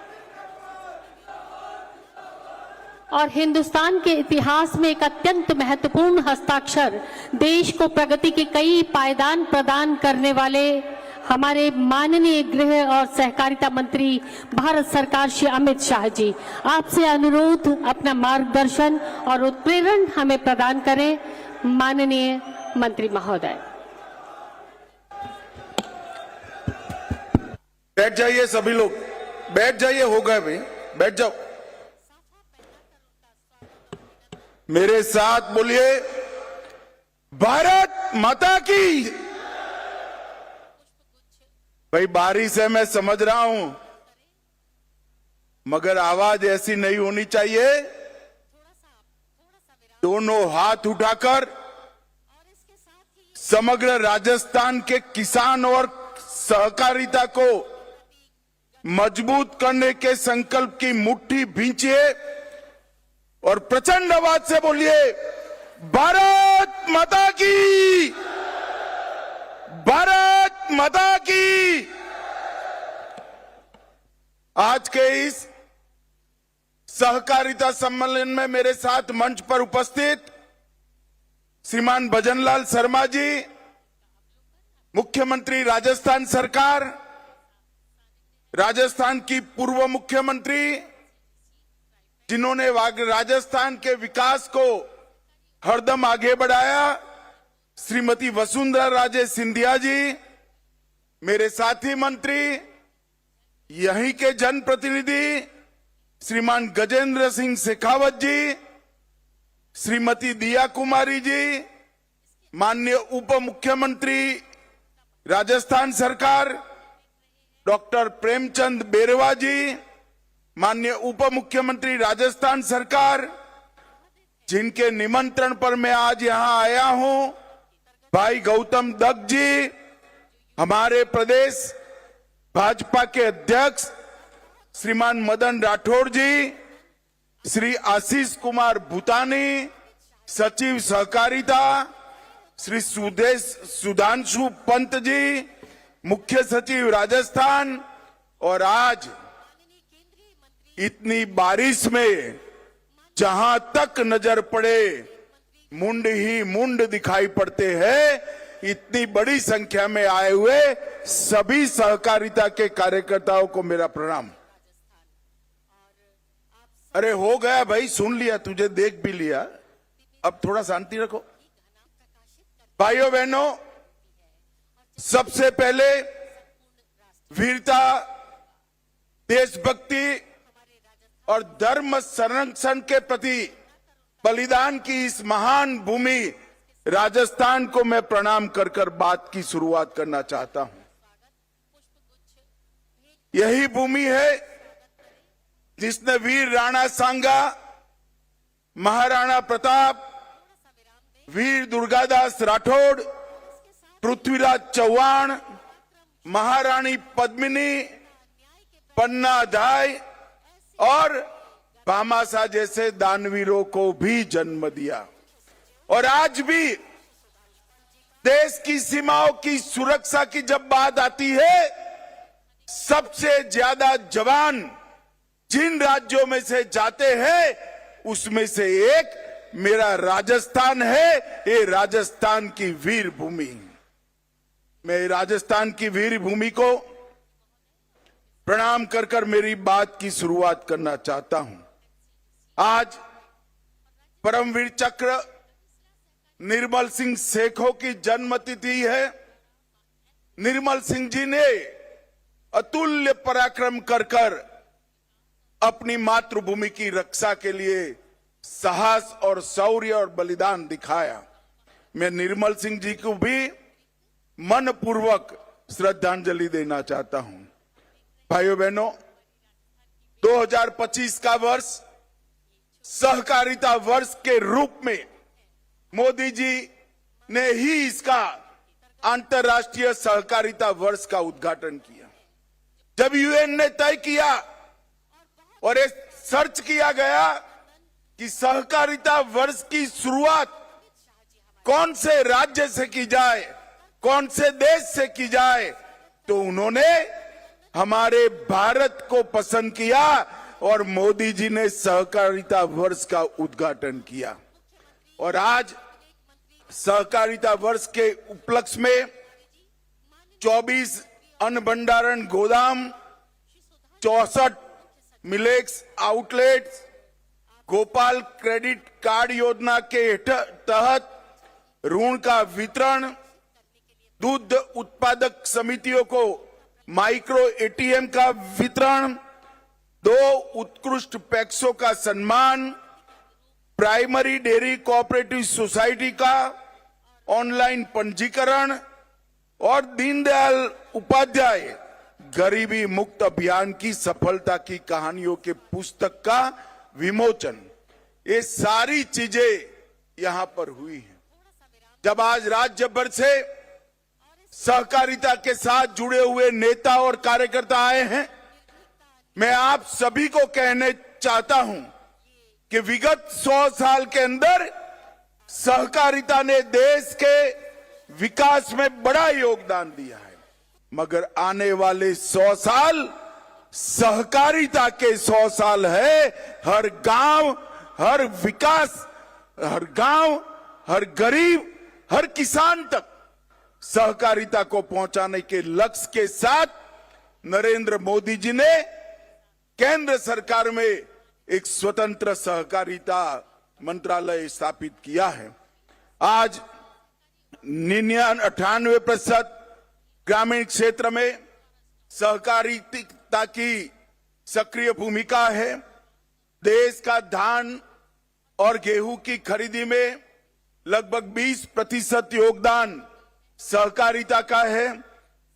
और हिंदुस्तान के इतिहास में एक अत्यंत महत्वपूर्ण हस्ताक्षर, देश को प्रगति के कई पायदान प्रदान करने वाले हमारे माननीय गृह और सहकारिता मंत्री भारत सरकार श्री अमित शाह जी, आपसे अनुरोध अपना मार्गदर्शन और उत्प्रेरण हमें प्रदान करें। माननीय मंत्री महोदय। बैठ जाइए, सभी लोग बैठ जाइए। हो गए भाई, बैठ जाओ। मेरे साथ बोलिए, भारत माता की। भाई बारिश है, मैं समझ रहा हूं, मगर आवाज ऐसी नहीं होनी चाहिए। दोनों हाथ उठाकर समग्र राजस्थान के किसान और सहकारिता को मजबूत करने के संकल्प की मुट्ठी भींचिए और प्रचंड आवाज से बोलिए, भारत माता की, भारत माता की। आज के इस सहकारिता सम्मेलन में मेरे साथ मंच पर उपस्थित श्रीमान भजनलाल शर्मा जी, मुख्यमंत्री राजस्थान सरकार, राजस्थान की पूर्व मुख्यमंत्री जिन्होंने राजस्थान के विकास को हरदम आगे बढ़ाया, श्रीमती वसुंधरा राजे सिंधिया जी, मेरे साथी मंत्री, यहीं के जनप्रतिनिधि श्रीमान गजेंद्र सिंह शेखावत जी, श्रीमती दिया कुमारी जी, माननीय उप मुख्यमंत्री राजस्थान सरकार डॉक्टर प्रेमचंद बेरवा जी, माननीय उप मुख्यमंत्री राजस्थान सरकार, जिनके निमंत्रण पर मैं आज यहां आया हूं, भाई गौतम दत्त जी, हमारे प्रदेश भाजपा के अध्यक्ष श्रीमान मदन राठौड़ जी, श्री आशीष कुमार भूतानी, सचिव सहकारिता श्री सुधांशु पंत जी, मुख्य सचिव राजस्थान, और आज इतनी बारिश में जहां तक नजर पड़े मुंड ही मुंड दिखाई पड़ते हैं, इतनी बड़ी संख्या में आए हुए सभी सहकारिता के कार्यकर्ताओं को मेरा प्रणाम। अरे हो गया भाई, सुन लिया, तुझे देख भी लिया, अब थोड़ा शांति रखो। भाइयों बहनों, सबसे पहले वीरता, देशभक्ति और धर्म संरक्षण के प्रति बलिदान की इस महान भूमि राजस्थान को मैं प्रणाम कर कर बात की शुरुआत करना चाहता हूं। यही भूमि है जिसने वीर राणा सांगा, महाराणा प्रताप, वीर दुर्गादास राठौड़, पृथ्वीराज चौहान, महारानी पद्मिनी, पन्ना धाय और भामाशाह जैसे दानवीरों को भी जन्म दिया। और आज भी देश की सीमाओं की सुरक्षा की जब बात आती है, सबसे ज्यादा जवान जिन राज्यों में से जाते हैं उसमें से एक मेरा राजस्थान है। ये राजस्थान की वीर भूमि, मैं राजस्थान की वीर भूमि को प्रणाम कर कर मेरी बात की शुरुआत करना चाहता हूं। आज परमवीर चक्र निर्मल सिंह सेखों की जन्मतिथि है। निर्मल सिंह जी ने अतुल्य पराक्रम कर अपनी मातृभूमि की रक्षा के लिए साहस और शौर्य और बलिदान दिखाया। मैं निर्मल सिंह जी को भी मनपूर्वक श्रद्धांजलि देना चाहता हूं। भाइयों बहनों, 2025 का वर्ष सहकारिता वर्ष के रूप में मोदी जी ने ही इसका अंतर्राष्ट्रीय सहकारिता वर्ष का उद्घाटन किया। जब यूएन ने तय किया और एक सर्च किया गया कि सहकारिता वर्ष की शुरुआत कौन से राज्य से की जाए, कौन से देश से की जाए, तो उन्होंने हमारे भारत को पसंद किया और मोदी जी ने सहकारिता वर्ष का उद्घाटन किया। और आज सहकारिता वर्ष के उपलक्ष्य में 24 अन्न भंडारण गोदाम, 64 millets outlets, Gopal credit card योजना के तहत ऋण का वितरण, दूध उत्पादक समितियों को माइक्रो एटीएम का वितरण, 2 उत्कृष्ट पैक्सों का सम्मान, प्राइमरी डेयरी कोऑपरेटिव सोसाइटी का ऑनलाइन पंजीकरण और दीनदयाल उपाध्याय गरीबी मुक्त अभियान की सफलता की कहानियों के पुस्तक का विमोचन, ये सारी चीजें यहां पर हुई हैं। जब आज राज्य भर से सहकारिता के साथ जुड़े हुए नेता और कार्यकर्ता आए हैं, मैं आप सभी को कहने चाहता हूं कि विगत 100 साल के अंदर सहकारिता ने देश के विकास में बड़ा योगदान दिया है, मगर आने वाले 100 साल सहकारिता के 100 साल है। हर गांव, हर विकास, हर गांव, हर गरीब, हर किसान तक सहकारिता को पहुंचाने के लक्ष्य के साथ नरेंद्र मोदी जी ने केंद्र सरकार में एक स्वतंत्र सहकारिता मंत्रालय स्थापित किया है। आज 98% ग्रामीण क्षेत्र में सहकारिता की सक्रिय भूमिका है। देश का धान और गेहूं की खरीदी में लगभग 20% योगदान सहकारिता का है।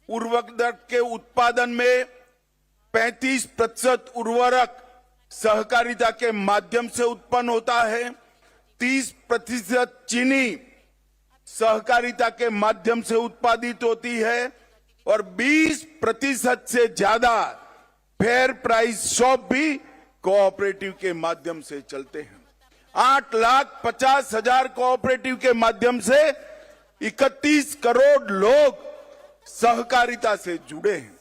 उर्वरक के उत्पादन में 35% उर्वरक सहकारिता के माध्यम से उत्पन्न होता है। 30% चीनी सहकारिता के माध्यम से उत्पादित होती है और 20% से ज्यादा फेयर प्राइस शॉप भी कोऑपरेटिव के माध्यम से चलते हैं। 8,50,000 कोऑपरेटिव के माध्यम से 31 करोड़ लोग सहकारिता से जुड़े हैं।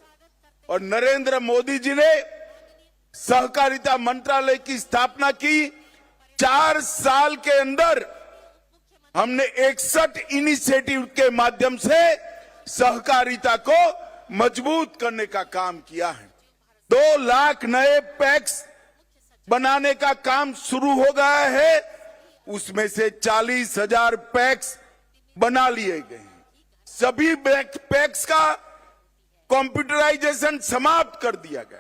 और नरेंद्र मोदी जी ने सहकारिता मंत्रालय की स्थापना की। 4 साल के अंदर हमने 61 इनिशिएटिव के माध्यम से सहकारिता को मजबूत करने का काम किया है। 2 लाख नए पैक्स बनाने का काम शुरू हो गया है, उसमें से 40,000 पैक्स बना लिए गए हैं। सभी पैक्स का कंप्यूटराइजेशन समाप्त कर दिया गया।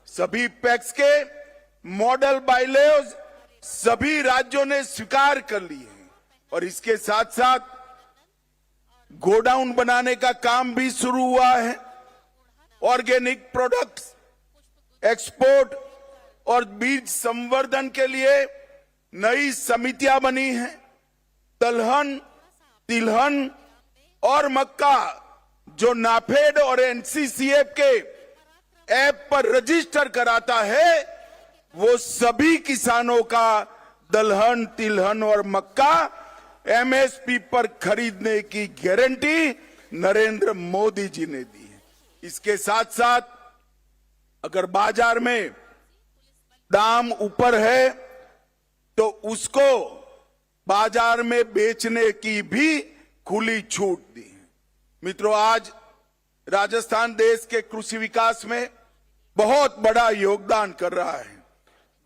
सभी पैक्स के मॉडल बायलॉज सभी राज्यों ने स्वीकार कर लिए हैं और इसके साथ साथ गोडाउन बनाने का काम भी शुरू हुआ है। ऑर्गेनिक प्रोडक्ट्स एक्सपोर्ट और बीज संवर्धन के लिए नई समितियां बनी हैं। दलहन, तिलहन और मक्का जो नाफेड और एनसीसीएफ के ऐप पर रजिस्टर कराता है, वो सभी किसानों का दलहन, तिलहन और मक्का एमएसपी पर खरीदने की गारंटी नरेंद्र मोदी जी ने दी है। इसके साथ साथ अगर बाजार में दाम ऊपर है तो उसको बाजार में बेचने की भी खुली छूट दी है। मित्रों, आज राजस्थान देश के कृषि विकास में बहुत बड़ा योगदान कर रहा है।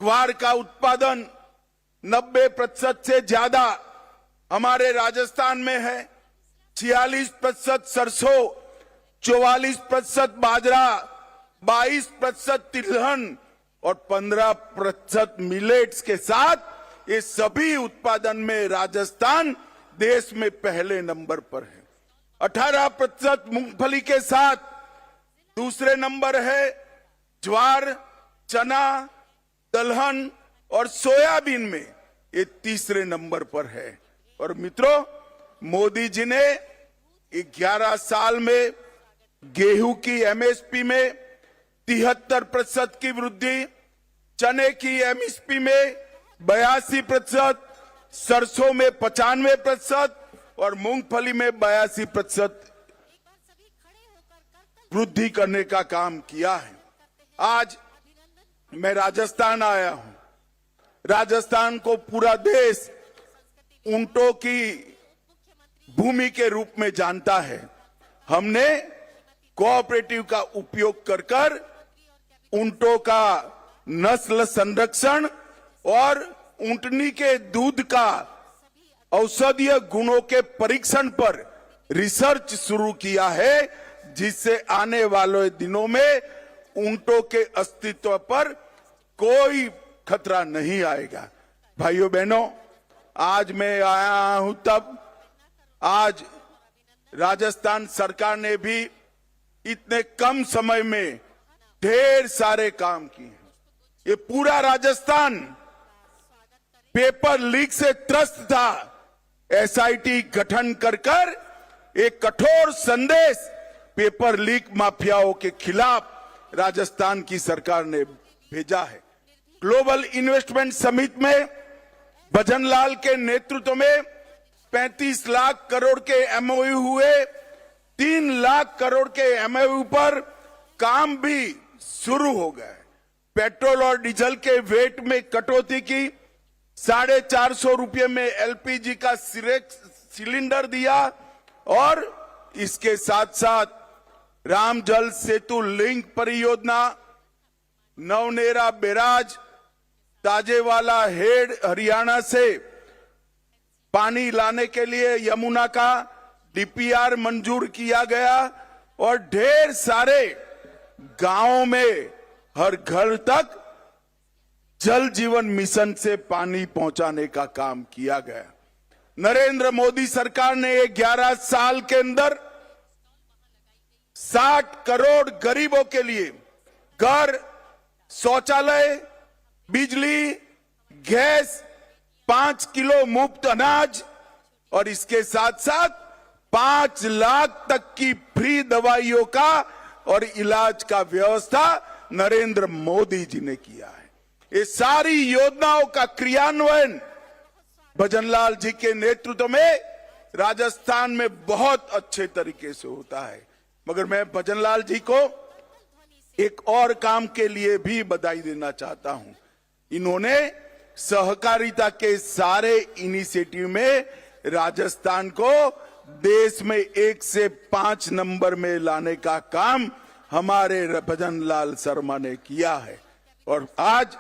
ग्वार का उत्पादन 90% से ज्यादा हमारे राजस्थान में है। 46% सरसों, 44% बाजरा, 22% तिलहन और 15% मिलेट्स के साथ ये सभी उत्पादन में राजस्थान देश में पहले नंबर पर है। 18% मूंगफली के साथ दूसरे नंबर है। ज्वार, चना, दलहन और सोयाबीन में ये तीसरे नंबर पर है। और मित्रों, मोदी जी ने 11 साल में गेहूं की एमएसपी में 73% की वृद्धि, चने की एमएसपी में 82%, सरसों में 95% और मूंगफली में 82% वृद्धि करने का काम किया है। आज मैं राजस्थान आया हूं। राजस्थान को पूरा देश ऊंटों की भूमि के रूप में जानता है। हमने कोऑपरेटिव का उपयोग कर ऊंटों का नस्ल संरक्षण और ऊंटनी के दूध का औषधीय गुणों के परीक्षण पर रिसर्च शुरू किया है, जिससे आने वाले दिनों में ऊंटों के अस्तित्व पर कोई खतरा नहीं आएगा। भाइयों बहनों, आज मैं आया हूं तब आज राजस्थान सरकार ने भी इतने कम समय में ढेर सारे काम किए हैं। ये पूरा राजस्थान पेपर लीक से त्रस्त था। एसआईटी गठन कर एक कठोर संदेश पेपर लीक माफियाओं के खिलाफ राजस्थान की सरकार ने भेजा है। ग्लोबल इन्वेस्टमेंट समिट में भजनलाल के नेतृत्व में 35 लाख करोड़ के एमओयू हुए। 3 लाख करोड़ के एमओयू पर काम भी शुरू हो गए। पेट्रोल और डीजल के वेट में कटौती की, 450 रुपये में एलपीजी का सिलेंडर दिया और इसके साथ साथ राम जल सेतु लिंक परियोजना, नवनेरा बैराज, ताजेवाला हेड हरियाणा से पानी लाने के लिए यमुना का डीपीआर मंजूर किया गया और ढेर सारे गांवों में हर घर तक जल जीवन मिशन से पानी पहुंचाने का काम किया गया। नरेंद्र मोदी सरकार ने 11 साल के अंदर 60 करोड़ गरीबों के लिए घर, शौचालय, बिजली, गैस, 5 किलो मुफ्त अनाज और इसके साथ साथ 5 लाख तक की फ्री दवाइयों का और इलाज का व्यवस्था नरेंद्र मोदी जी ने किया है। ये सारी योजनाओं का क्रियान्वयन भजनलाल जी के नेतृत्व में राजस्थान में बहुत अच्छे तरीके से होता है। मगर मैं भजनलाल जी को एक और काम के लिए भी बधाई देना चाहता हूं। इन्होंने सहकारिता के सारे इनिशिएटिव में राजस्थान को देश में 1 से 5 नंबर में लाने का काम हमारे भजनलाल शर्मा ने किया है और आज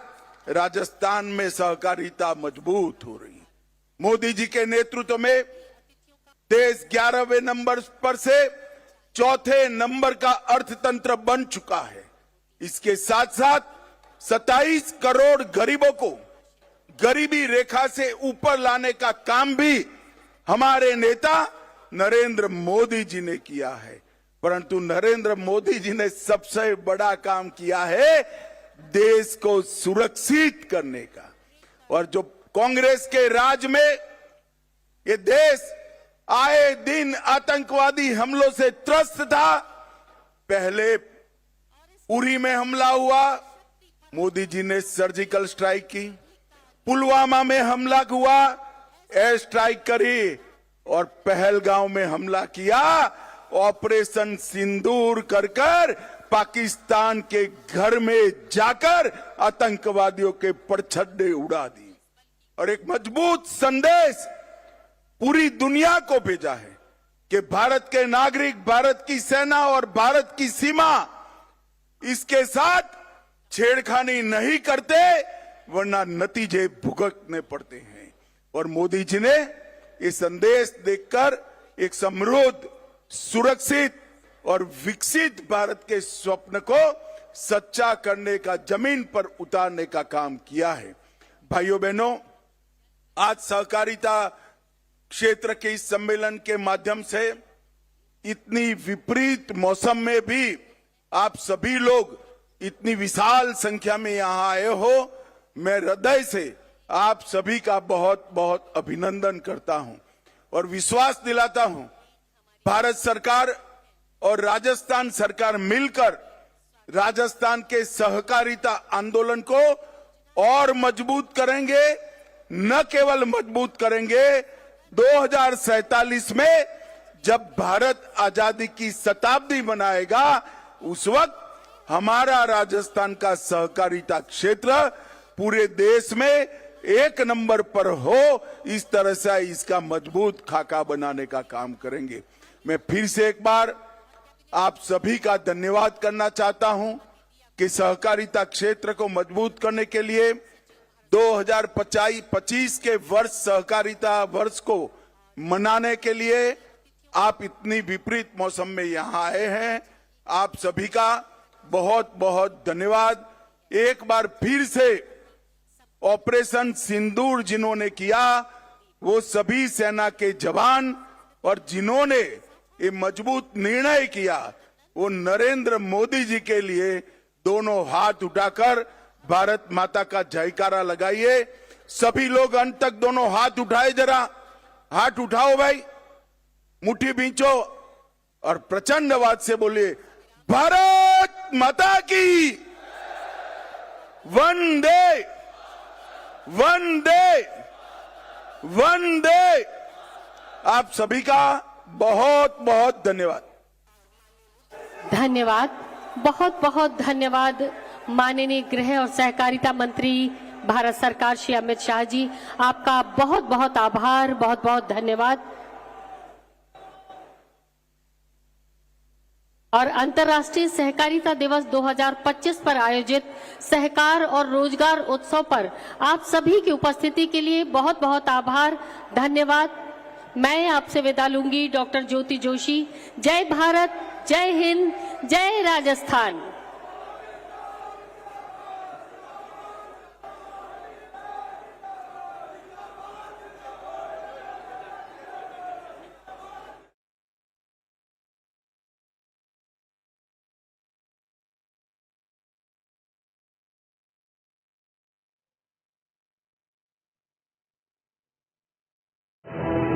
राजस्थान में सहकारिता मजबूत हो रही है। मोदी जी के नेतृत्व में देश 11वें नंबर पर से 4थे नंबर का अर्थतंत्र बन चुका है। इसके साथ साथ 27 करोड़ गरीबों को गरीबी रेखा से ऊपर लाने का काम भी हमारे नेता नरेंद्र मोदी जी ने किया है। परंतु नरेंद्र मोदी जी ने सबसे बड़ा काम किया है देश को सुरक्षित करने का। और जो कांग्रेस के राज में ये देश आए दिन आतंकवादी हमलों से त्रस्त था। पहले उरी में हमला हुआ, मोदी जी ने सर्जिकल स्ट्राइक की। पुलवामा में हमला हुआ, एयर स्ट्राइक करी और पहलगांव में हमला किया। ऑपरेशन सिंदूर कर पाकिस्तान के घर में जाकर आतंकवादियों के परछत्ते उड़ा दी और एक मजबूत संदेश पूरी दुनिया को भेजा है कि भारत के नागरिक, भारत की सेना और भारत की सीमा इसके साथ छेड़खानी नहीं करते, वरना नतीजे भुगतने पड़ते हैं। और मोदी जी ने ये संदेश देखकर एक समृद्ध, सुरक्षित और विकसित भारत के स्वप्न को सच्चा करने का, जमीन पर उतारने का काम किया है। भाइयों बहनों, आज सहकारिता क्षेत्र के इस सम्मेलन के माध्यम से इतनी विपरीत मौसम में भी आप सभी लोग इतनी विशाल संख्या में यहां आए हो। मैं हृदय से आप सभी का बहुत बहुत अभिनंदन करता हूं और विश्वास दिलाता हूं, भारत सरकार और राजस्थान सरकार मिलकर राजस्थान के सहकारिता आंदोलन को और मजबूत करेंगे। न केवल मजबूत करेंगे, 2047 में जब भारत आजादी की शताब्दी मनाएगा, उस वक्त हमारा राजस्थान का सहकारिता क्षेत्र पूरे देश में एक नंबर पर हो, इस तरह से इसका मजबूत खाका बनाने का काम करेंगे। मैं फिर से एक बार आप सभी का धन्यवाद करना चाहता हूं कि सहकारिता क्षेत्र को मजबूत करने के लिए 2025 के वर्ष, सहकारिता वर्ष को मनाने के लिए आप इतनी विपरीत मौसम में यहां आए हैं। आप सभी का बहुत बहुत धन्यवाद। एक बार फिर से ऑपरेशन सिंदूर जिन्होंने किया, वो सभी सेना के जवान, और जिन्होंने ये मजबूत निर्णय किया, वो नरेंद्र मोदी जी के लिए दोनों हाथ उठाकर भारत माता का जयकारा लगाइए। सभी लोग अंत तक दोनों हाथ उठाए, जरा हाथ उठाओ भाई, मुट्ठी बींचो और प्रचंड आवाज से बोलिए, भारत माता की वंदे वंदे वंदे। आप सभी का बहुत बहुत धन्यवाद। धन्यवाद, बहुत बहुत धन्यवाद माननीय गृह और सहकारिता मंत्री भारत सरकार श्री अमित शाह जी, आपका बहुत बहुत आभार, बहुत बहुत धन्यवाद। और अंतर्राष्ट्रीय सहकारिता दिवस 2025 पर आयोजित सहकार और रोजगार उत्सव पर आप सभी की उपस्थिति के लिए बहुत बहुत आभार, धन्यवाद। मैं आपसे विदा लूंगी, डॉक्टर ज्योति जोशी। जय भारत, जय हिंद, जय राजस्थान।